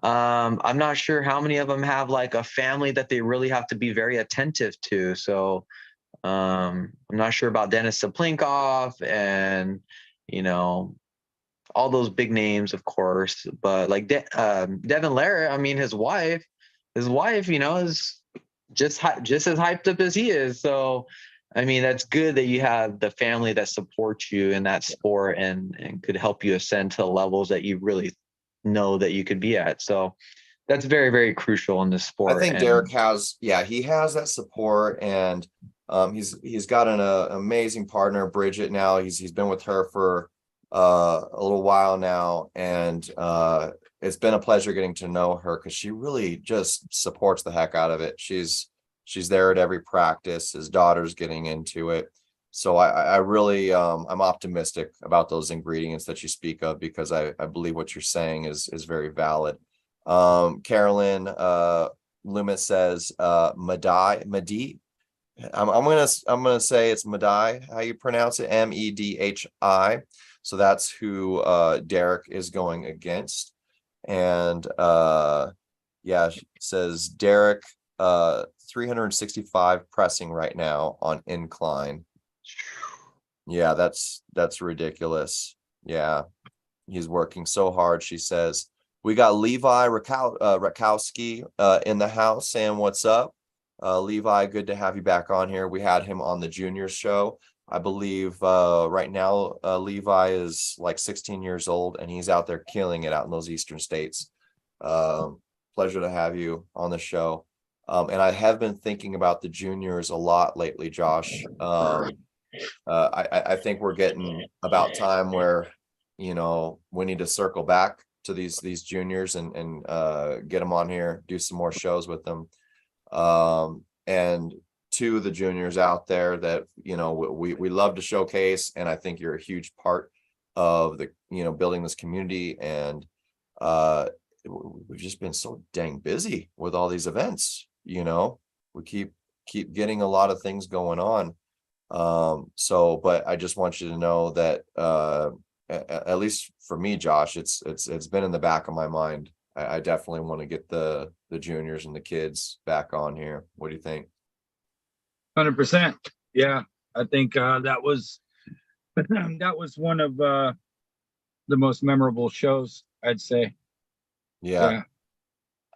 I'm not sure how many of them have like a family that they really have to be very attentive to. So I'm not sure about Dennis Saplinkoff and, all those big names, of course, but like Devin Larrett, I mean, his wife, is just as hyped up as he is. So, I mean, that's good that you have the family that supports you in that sport and could help you ascend to the levels that you really know that you could be at. So that's very, very crucial in this sport. I think Derek has that support, and he's got an amazing partner, Bridget. Now he's been with her for a little while now, and it's been a pleasure getting to know her because she really just supports the heck out of it. She's there at every practice. His daughter's getting into it. So I really I'm optimistic about those ingredients that you speak of, because I believe what you're saying is very valid. Carolyn Loomis says Madi. I'm gonna say it's Madi, how you pronounce it, Medhi. So that's who Derek is going against. And yeah, she says Derek 365 pressing right now on incline. Yeah, that's ridiculous. Yeah, he's working so hard. She says we got Levi Rakowski in the house saying what's up. Levi, good to have you back on here. We had him on the juniors show. I believe right now Levi is like 16 years old, and he's out there killing it out in those eastern states. Pleasure to have you on the show. And I have been thinking about the juniors a lot lately, Josh. I think we're getting about time where we need to circle back to these juniors and get them on here, do some more shows with them. And to the juniors out there that we love to showcase, and I think you're a huge part of the building this community, and we've just been so dang busy with all these events. We keep getting a lot of things going on. But I just want you to know that at least for me, Josh, it's been in the back of my mind. I definitely want to get the juniors and the kids back on here. What do you think? 100%. Yeah, I think that was one of the most memorable shows, I'd say. Yeah.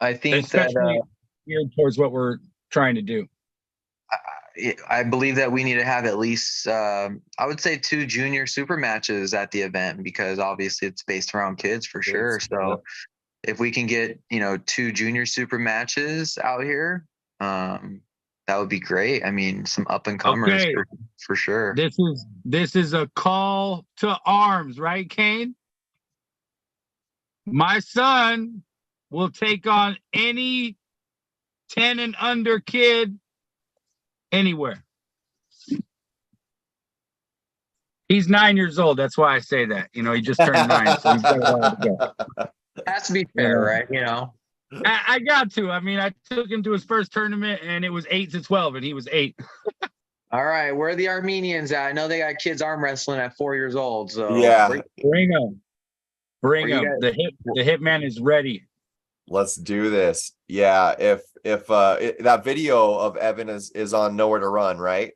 I think especially geared towards what we're trying to do. I believe that we need to have at least, I would say 2 junior super matches at the event, because obviously it's based around kids for sure. So if we can get, 2 junior super matches out here, that would be great. I mean, some up and comers for sure. This is a call to arms, right, Kane? My son will take on any 10 and under kid anywhere. He's 9 years old. That's why I say that. You know, he just turned 9, so he's got a while to go. Has to be fair, right? You know. I got to. I mean, I took him to his first tournament, and it was 8 to 12, and he was 8. All right, where are the Armenians at? I know they got kids arm wrestling at 4 years old. So Yeah. Bring them. Bring them. The hitman is ready. Let's do this. Yeah, if that video of Evan is on Nowhere to Run, right?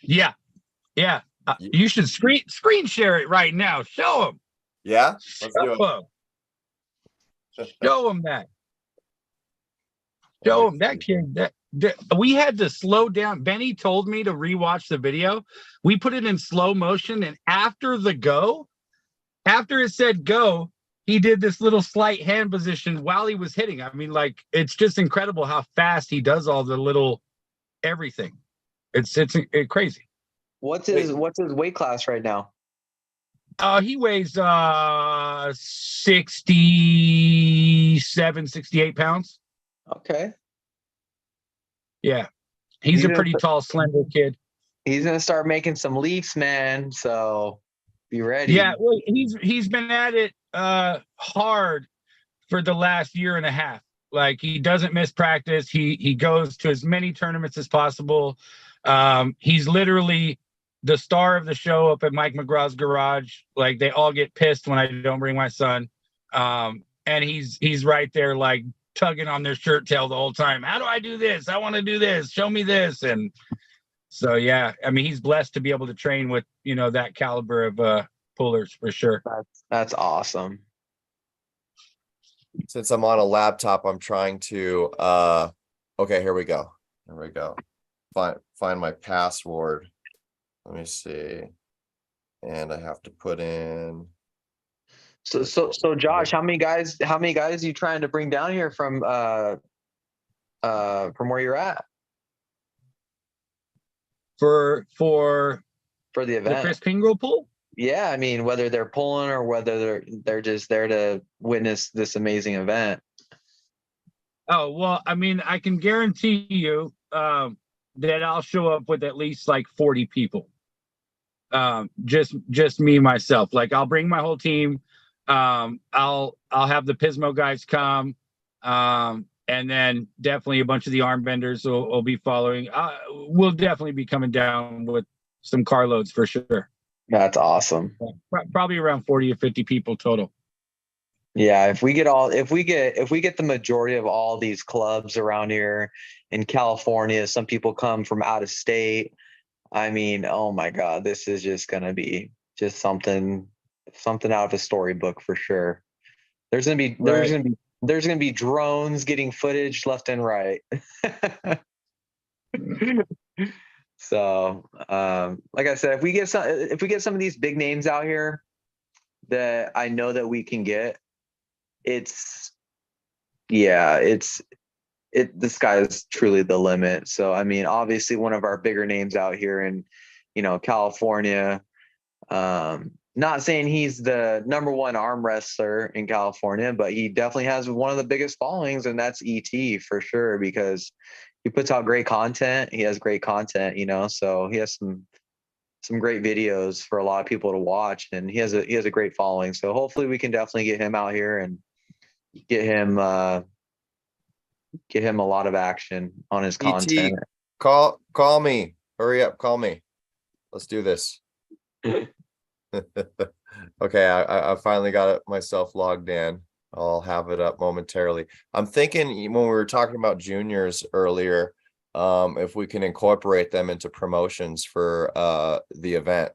Yeah. You should screen share it right now. Show him. Yeah, let's do it. Show him that. Show him that kid. That we had to slow down. Benny told me to rewatch the video. We put it in slow motion, and after it said go, he did this little slight hand position while he was hitting. I mean, like, it's just incredible how fast he does all the little everything. It's crazy. What's his weight class right now? He weighs 67, 68 pounds. Okay. Yeah. He's a pretty tall, slender kid. He's gonna start making some leaps, man. So be ready. Yeah, well, he's been at it hard for the last year and a half. Like, he doesn't miss practice. He goes to as many tournaments as possible. He's literally the star of the show up at Mike McGraw's garage. Like, they all get pissed when I don't bring my son. And he's right there, like, tugging on their shirt tail the whole time. How do I do this? I want to do this. Show me this. And so, yeah, I mean, he's blessed to be able to train with, you know, that caliber of pullers for sure. That's awesome. Since I'm on a laptop, I'm trying to okay, here we go. Find my password. Let me see. And I have to put in. So Josh, how many guys are you trying to bring down here from where you're at? For the event. The Kris Kringle pull? Yeah, I mean, whether they're pulling or whether they're just there to witness this amazing event. Oh, well, I mean, I can guarantee you that I'll show up with at least like 40 people. Just me, myself. Like, I'll bring my whole team. I'll have the Pismo guys come. And then definitely a bunch of the arm benders will be following. We'll definitely be coming down with some carloads for sure. That's awesome. Probably around 40 or 50 people total. Yeah, if we get the majority of all these clubs around here in California, some people come from out of state. I mean, oh my God, this is just gonna be just something out of a storybook for sure. There's gonna be drones getting footage left and right. So, like I said, if we get some of these big names out here that I know that we can get, the sky is truly the limit. So, I mean, obviously one of our bigger names out here in, you know, California, not saying he's the number one arm wrestler in California, but he definitely has one of the biggest followings, and that's ET for sure, because he puts out great content. He has great content, you know, so he has some great videos for a lot of people to watch, and he has a great following. So hopefully we can definitely get him out here and get him a lot of action on his content. Call me. Hurry up, call me. Let's do this. Okay, I finally got it myself logged in. I'll have it up momentarily. I'm thinking when we were talking about juniors earlier, if we can incorporate them into promotions for the event,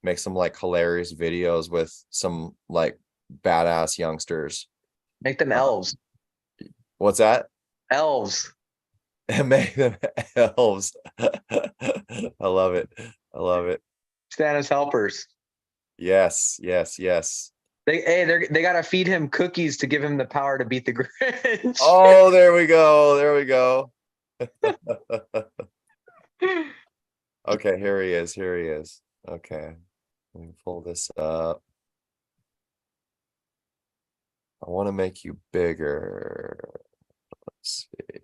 make some like hilarious videos with some like badass youngsters. Make them elves. What's that? Elves. Make them elves. I love it. Stand as helpers. Yes. They gotta feed him cookies to give him the power to beat the Grinch. Oh, there we go. Okay, here he is. Okay, let me pull this up. I want to make you bigger. Let's see.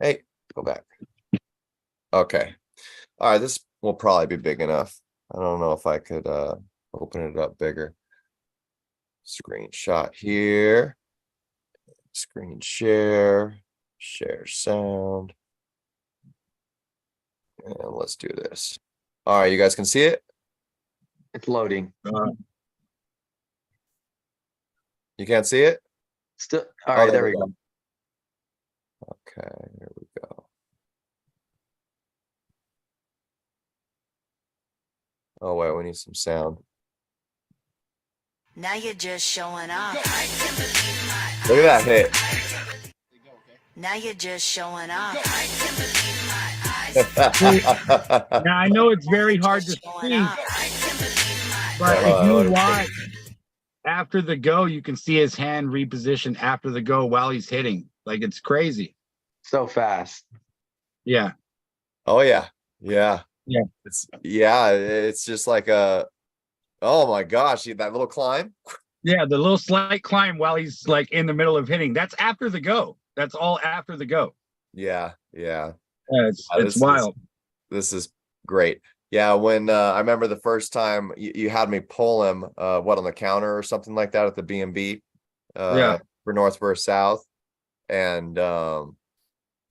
Hey, go back. Okay. All right, this will probably be big enough. I don't know if I could open it up bigger. Screenshot here. Screen share. Share sound. And let's do this. All right, you guys can see it? It's loading. You can't see it? Still, all right, there we go. Okay, here we go. Oh, wait, we need some sound. Now you're just showing off. Look at that hit. Now you're just showing off. Now I know it's very hard to see, but if you watch after the go, you can see his hand reposition after the go while he's hitting. Like, it's crazy. So fast. Yeah. Oh, yeah. Yeah. Yeah. It's just like oh my gosh, that little climb. Yeah, the little slight climb while he's like in the middle of hitting. That's after the go. That's all after the go. Yeah. It's wild. This is great. Yeah, when I remember the first time you had me pull him, on the counter or something like that at the B&B, for North versus South, and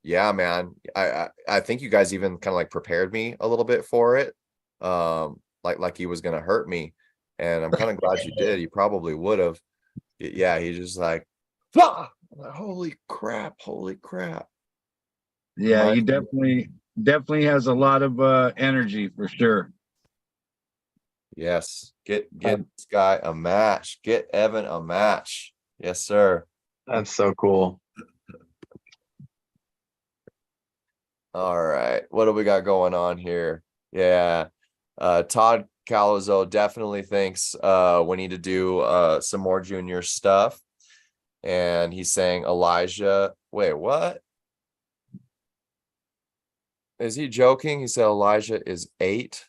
yeah, man, I think you guys even kind of like prepared me a little bit for it, like he was gonna hurt me, and I'm kind of glad you did. You probably would have. Yeah, he's just like, ah! Holy crap! Yeah, he definitely has a lot of energy for sure. Yes, get this guy a match. Get Evan a match. Yes, sir. That's so cool. All right, what do we got going on here? Yeah, Todd Calazzo definitely thinks we need to do some more junior stuff, and he's saying Elijah. Wait, what? Is he joking? He said Elijah is 8.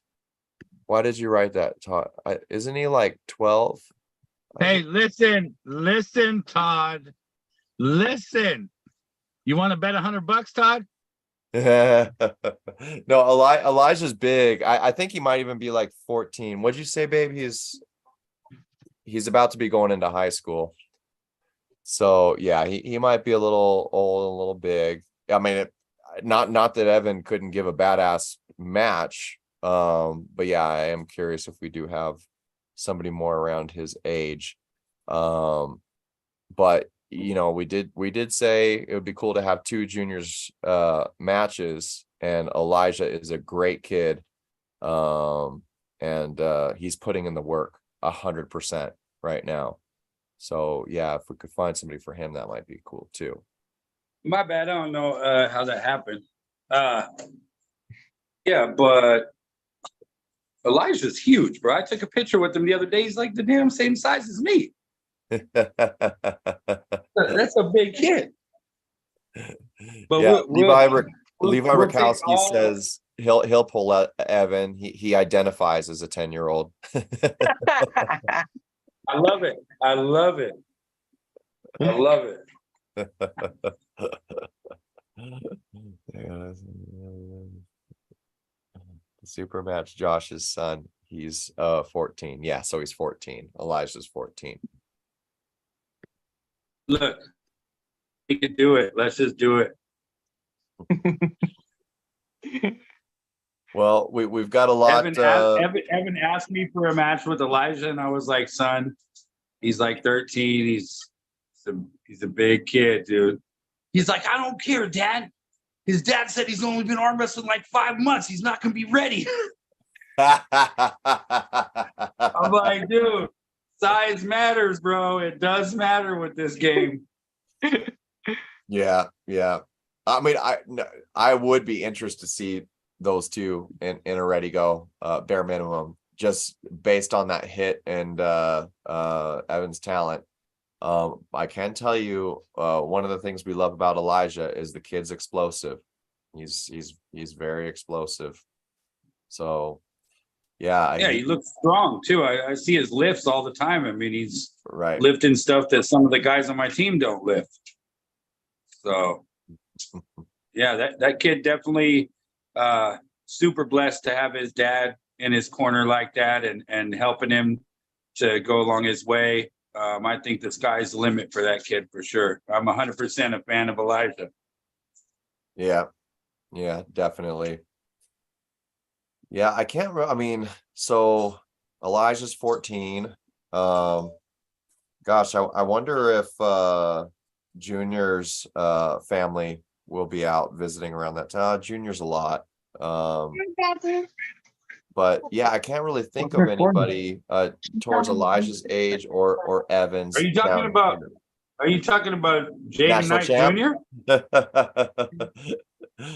Why did you write that, Todd? Isn't he like 12? Hey, listen, Todd. Listen. You want to bet $100, Todd? No, Elijah's big. I think he might even be like 14. What'd you say, babe? He's about to be going into high school. So yeah, he might be a little old, a little big. I mean, not that Evan couldn't give a badass match. But yeah, I am curious if we do have somebody more around his age. But we did say it would be cool to have 2 juniors matches, and Elijah is a great kid. And he's putting in the work 100% right now. So yeah, if we could find somebody for him, that might be cool too. My bad. I don't know how that happened. Yeah, but Elijah's huge, bro. I took a picture with him the other day. He's like the damn same size as me. That's a big kid. But yeah, we'll Levi Rakowski says he'll pull out Evan. He identifies as a 10-year-old. I love it. Super match Josh's son. He's 14. Yeah, so he's 14. Elijah's 14. Look, he could do it. Let's just do it. Well, we've got a lot. Evan asked me for a match with Elijah, and I was like, son, he's like 13. He's a big kid, dude. He's like, I don't care, Dad. His dad said he's only been arm wrestling like 5 months. He's not gonna be ready. I'm like, dude, size matters, bro. It does matter with this game. Yeah. I mean, I would be interested to see those two in a ready go, bare minimum, just based on that hit and Evan's talent. I can tell you, one of the things we love about Elijah is the kid's explosive. He's very explosive. So yeah. He looks strong too. I see his lifts all the time. I mean, he's right lifting stuff that some of the guys on my team don't lift. So yeah, that kid definitely super blessed to have his dad in his corner like that and helping him to go along his way. I think the sky's the limit for that kid for sure. I'm 100% a fan of Elijah. Yeah, definitely. Yeah, I can't remember. I mean, so Elijah's 14. Gosh, I wonder if Junior's family will be out visiting around that time. Junior's a lot. But yeah, I can't really think of anybody towards Elijah's age or Evans. Are you talking about Jaden National Knight champ? Jr.?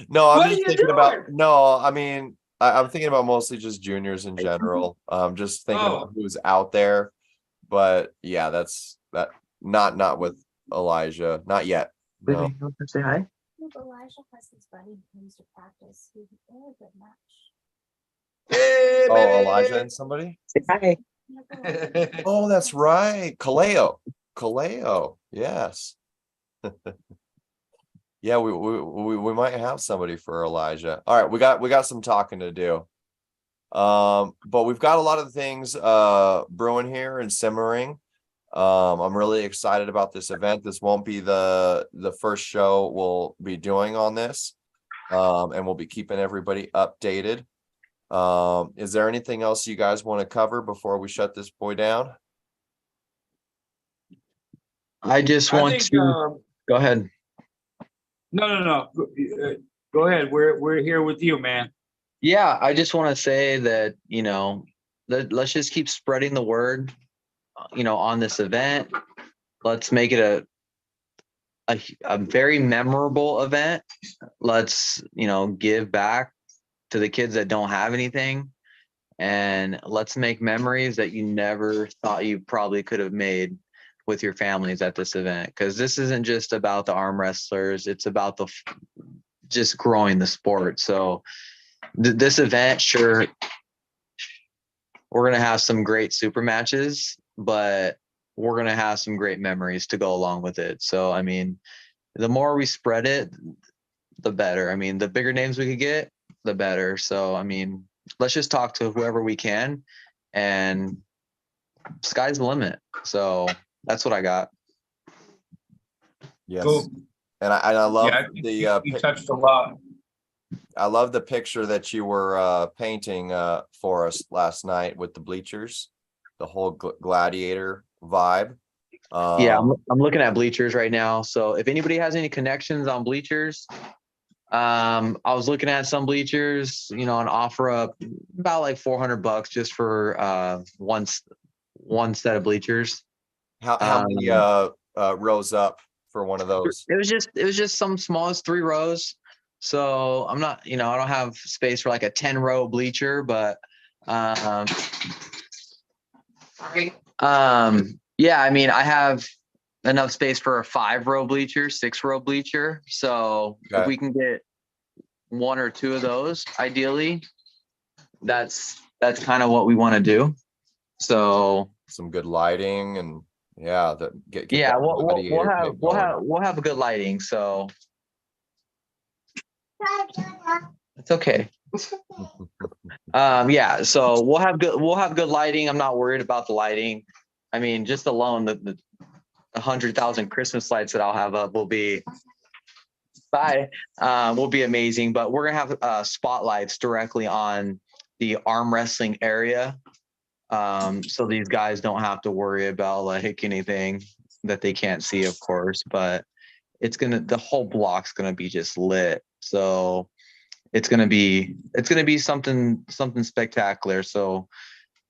No, I'm What just are you thinking doing? about, no, I mean, I'm thinking about mostly just juniors in general. Just thinking about who's out there. But yeah, that not with Elijah, not yet. No. Say hi. Elijah has his buddy who used to practice. He's a very good match. Hey, Oh, baby. Elijah and somebody? Say hi. Oh, that's right. Kaleo, yes. Yeah, we might have somebody for Elijah. All right, we got some talking to do. But we've got a lot of things brewing here and simmering. I'm really excited about this event. This won't be the first show we'll be doing on this. And we'll be keeping everybody updated. Is there anything else you guys want to cover before we shut this boy down? I just want to go ahead. No. Go ahead. We're here with you, man. Yeah, I just want to say that, let's just keep spreading the word, on this event. Let's make it a very memorable event. Let's, give back to the kids that don't have anything, and let's make memories that you never thought you probably could have made with your families at this event. Because this isn't just about the arm wrestlers, it's about just growing the sport. So this event, sure, we're going to have some great super matches, but we're going to have some great memories to go along with it. So, I mean, the more we spread it, the better. I mean, the bigger names we could get, the better. So, I mean, let's just talk to whoever we can, and sky's the limit. So that's what I got. Yes. Cool. And I love you touched a lot. I love the picture that you were painting for us last night with the bleachers, the whole gladiator vibe. Yeah, I'm looking at bleachers right now. So if anybody has any connections on bleachers, I was looking at some bleachers, and offer up about like $400 just for one set of bleachers. How many rows up for one of those? It was just some small as 3 rows. So I'm not, I don't have space for like a 10-row bleacher, but yeah, I mean, I have enough space for a 5-row bleacher, 6-row bleacher. So Okay. if we can get 1 or 2 of those, ideally, that's kind of what we want to do. So Some good lighting and yeah, get yeah, that we'll have a good lighting. So it's okay. Yeah, so we'll have good lighting. I'm not worried about the lighting. I mean, just alone the 100,000 Christmas lights that I'll have up will be amazing. But we're gonna have spotlights directly on the arm wrestling area, so these guys don't have to worry about like anything that they can't see, of course. But the whole block's gonna be just lit. So it's gonna be something spectacular. So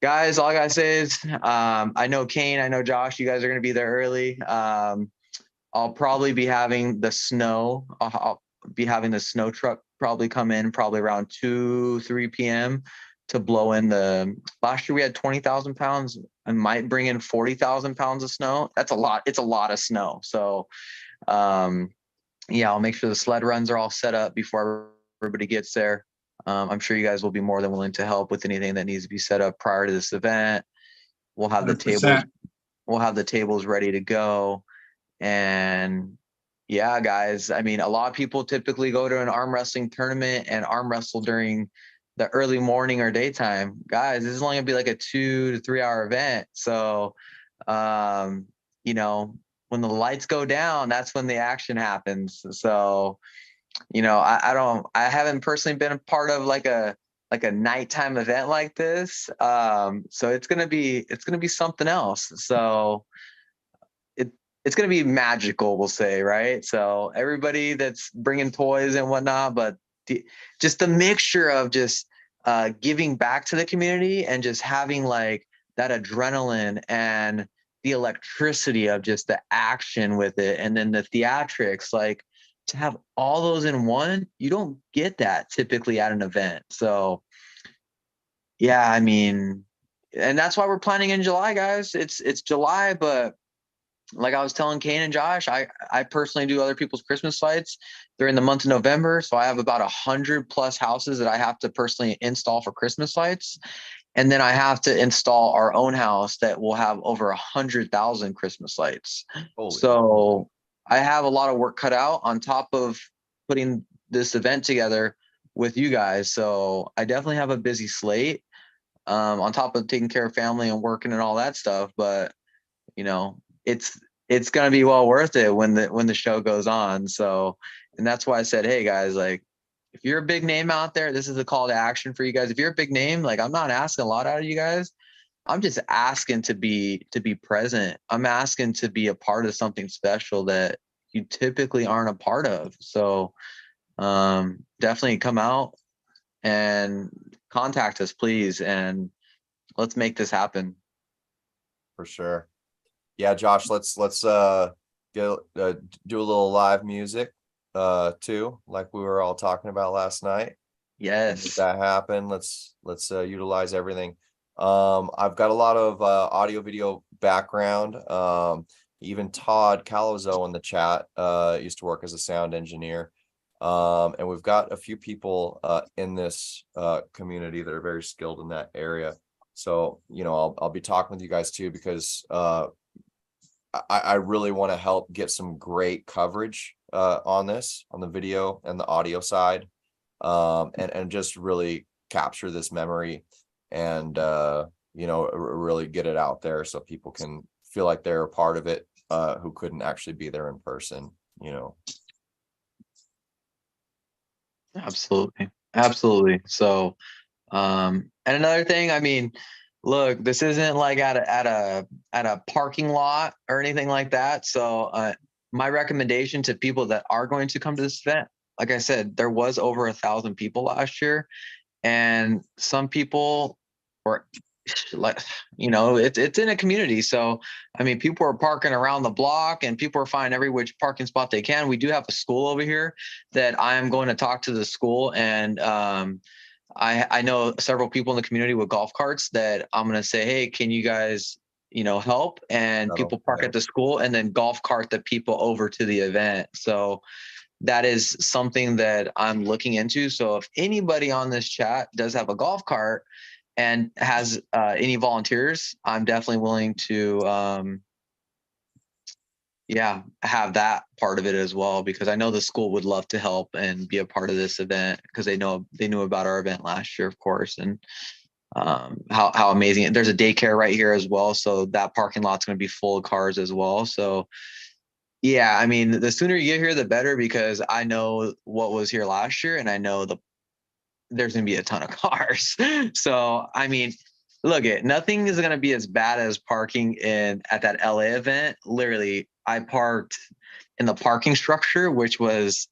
guys, all I gotta say is I know Kane, I know Josh, you guys are gonna be there early. I'll probably be having the snow. I'll be having the snow truck probably come in probably around 2-3 p.m. to blow in last year we had 20,000 pounds. I might bring in 40,000 pounds of snow. That's a lot. It's a lot of snow. So yeah, I'll make sure the sled runs are all set up before everybody gets there. I'm sure you guys will be more than willing to help with anything that needs to be set up prior to this event. We'll have 100%. the tables ready to go. And yeah, guys, I mean, a lot of people typically go to an arm wrestling tournament and arm wrestle during the early morning or daytime, guys, this is only gonna be like a 2 to 3 hour event. So, you know, when the lights go down, that's when the action happens. So, you know, I haven't personally been a part of like a nighttime event like this. So it's gonna be something else. So it's gonna be magical, we'll say, right? So everybody that's bringing toys and whatnot, but just the mixture of just giving back to the community and just having like that adrenaline and the electricity of just the action with it, and then the theatrics, like to have all those in one, you don't get that typically at an event. So yeah, I mean, and that's why we're planning in July, guys. It's July, but like I was telling Kane and Josh, I personally do other people's Christmas lights during the month of November. So I have about 100+ houses that I have to personally install for Christmas lights. And then I have to install our own house that will have over 100,000 Christmas lights. So I have a lot of work cut out on top of putting this event together with you guys. So I definitely have a busy slate on top of taking care of family and working and all that stuff. But, you know, it's going to be well worth it when the show goes on. So, and that's why I said, hey guys, like, if you're a big name out there, this is a call to action for you guys. If you're a big name, like, I'm not asking a lot out of you guys. I'm just asking to be present. I'm asking to be a part of something special that you typically aren't a part of. So definitely come out and contact us, please. And let's make this happen. For sure. Yeah, Josh, let's go do a little live music too, like we were all talking about last night. Yes. Make that happen. Let's utilize everything. I've got a lot of audio video background. Even Todd Calozo in the chat used to work as a sound engineer. And we've got a few people in this community that are very skilled in that area. So, you know, I'll be talking with you guys too, because I really want to help get some great coverage on this, on the video and the audio side, and just really capture this memory and, you know, really get it out there so people can feel like they're a part of it who couldn't actually be there in person, you know. Absolutely. So, and another thing, I mean, look, this isn't like at a parking lot or anything like that. So, my recommendation to people that are going to come to this event, like I said, there was over 1,000 people last year, and some people were like, you know, it's in a community. So, I mean, people are parking around the block and people are finding every which parking spot they can. We do have a school over here that I am going to talk to the school, and I know several people in the community with golf carts that I'm going to say, hey, can you guys, you know, help? And people park at the school and then golf cart the people over to the event. So that is something that I'm looking into. So if anybody on this chat does have a golf cart and has any volunteers, I'm definitely willing to, have that part of it as well, because I know the school would love to help and be a part of this event, because they knew about our event last year, of course, and how amazing. There's a daycare right here as well, so that parking lot's going to be full of cars as well. So yeah, I mean, the sooner you get here, the better, because I know what was here last year, and I know there's going to be a ton of cars. So, I mean, look, nothing is going to be as bad as parking at that LA event. Literally, I parked in the parking structure, which was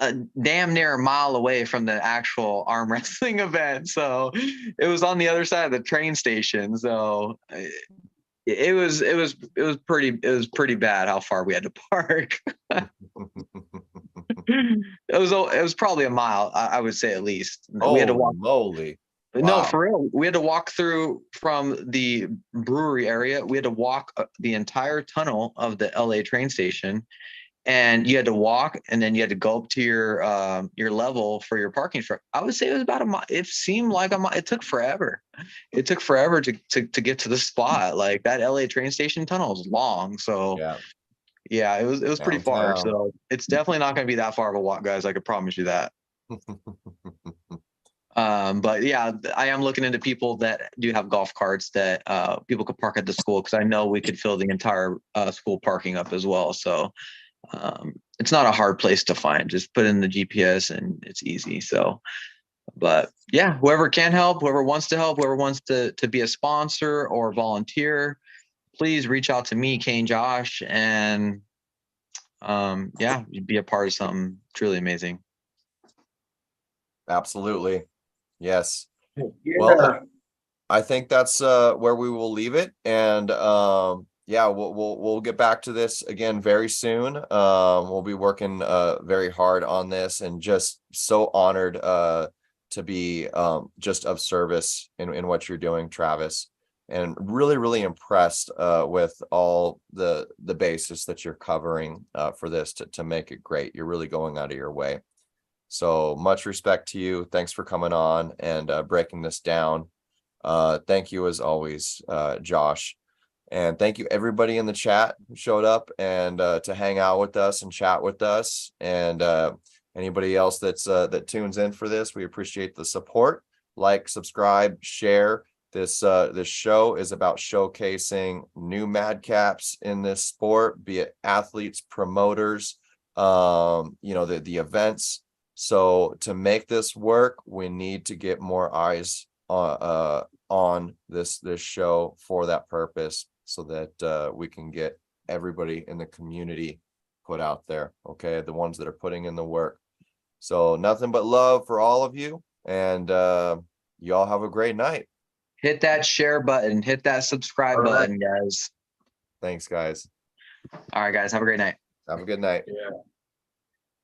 a damn near a mile away from the actual arm wrestling event. So it was on the other side of the train station. So it was pretty bad how far we had to park. It was probably a mile, I would say, at least. We had to walk. Moly. No, Wow. for real. We had to walk through from the brewery area. We had to walk the entire tunnel of the LA train station, and you had to walk, and then you had to go up to your level for your parking structure. I would say it was about a mile. It seemed like a mile. It took forever. It took forever to get to the spot. Like, that LA train station tunnel is long. So yeah, it was pretty far. So it's definitely not going to be that far of a walk, guys. I could promise you that. But yeah, I am looking into people that do have golf carts that people could park at the school, because I know we could fill the entire school parking up as well. So it's not a hard place to find. Just put in the GPS and it's easy. So, but yeah, whoever can help, whoever wants to help, whoever wants to be a sponsor or volunteer, please reach out to me, Kane Josh, and yeah, you'd be a part of something truly amazing. Absolutely. Yes. Yeah. Well, I think that's where we will leave it. And yeah, we'll get back to this again very soon. We'll be working very hard on this, and just so honored to be just of service in what you're doing, Travis, and really impressed with all the bases that you're covering for this to make it great. You're really going out of your way. So much respect to you. Thanks for coming on and breaking this down. Thank you as always, Josh. And thank you everybody in the chat who showed up and to hang out with us and chat with us. And anybody else that tunes in for this, we appreciate the support. Like, subscribe, share. This show is about showcasing new madcaps in this sport, be it athletes, promoters, the events. So to make this work, we need to get more eyes on this show for that purpose, so that we can get everybody in the community put out there. Okay, the ones that are putting in the work. So nothing but love for all of you, and you all have a great night. Hit that share button, hit that subscribe button, guys. Thanks, guys. All right, guys, have a great night. Have a good night. Yeah.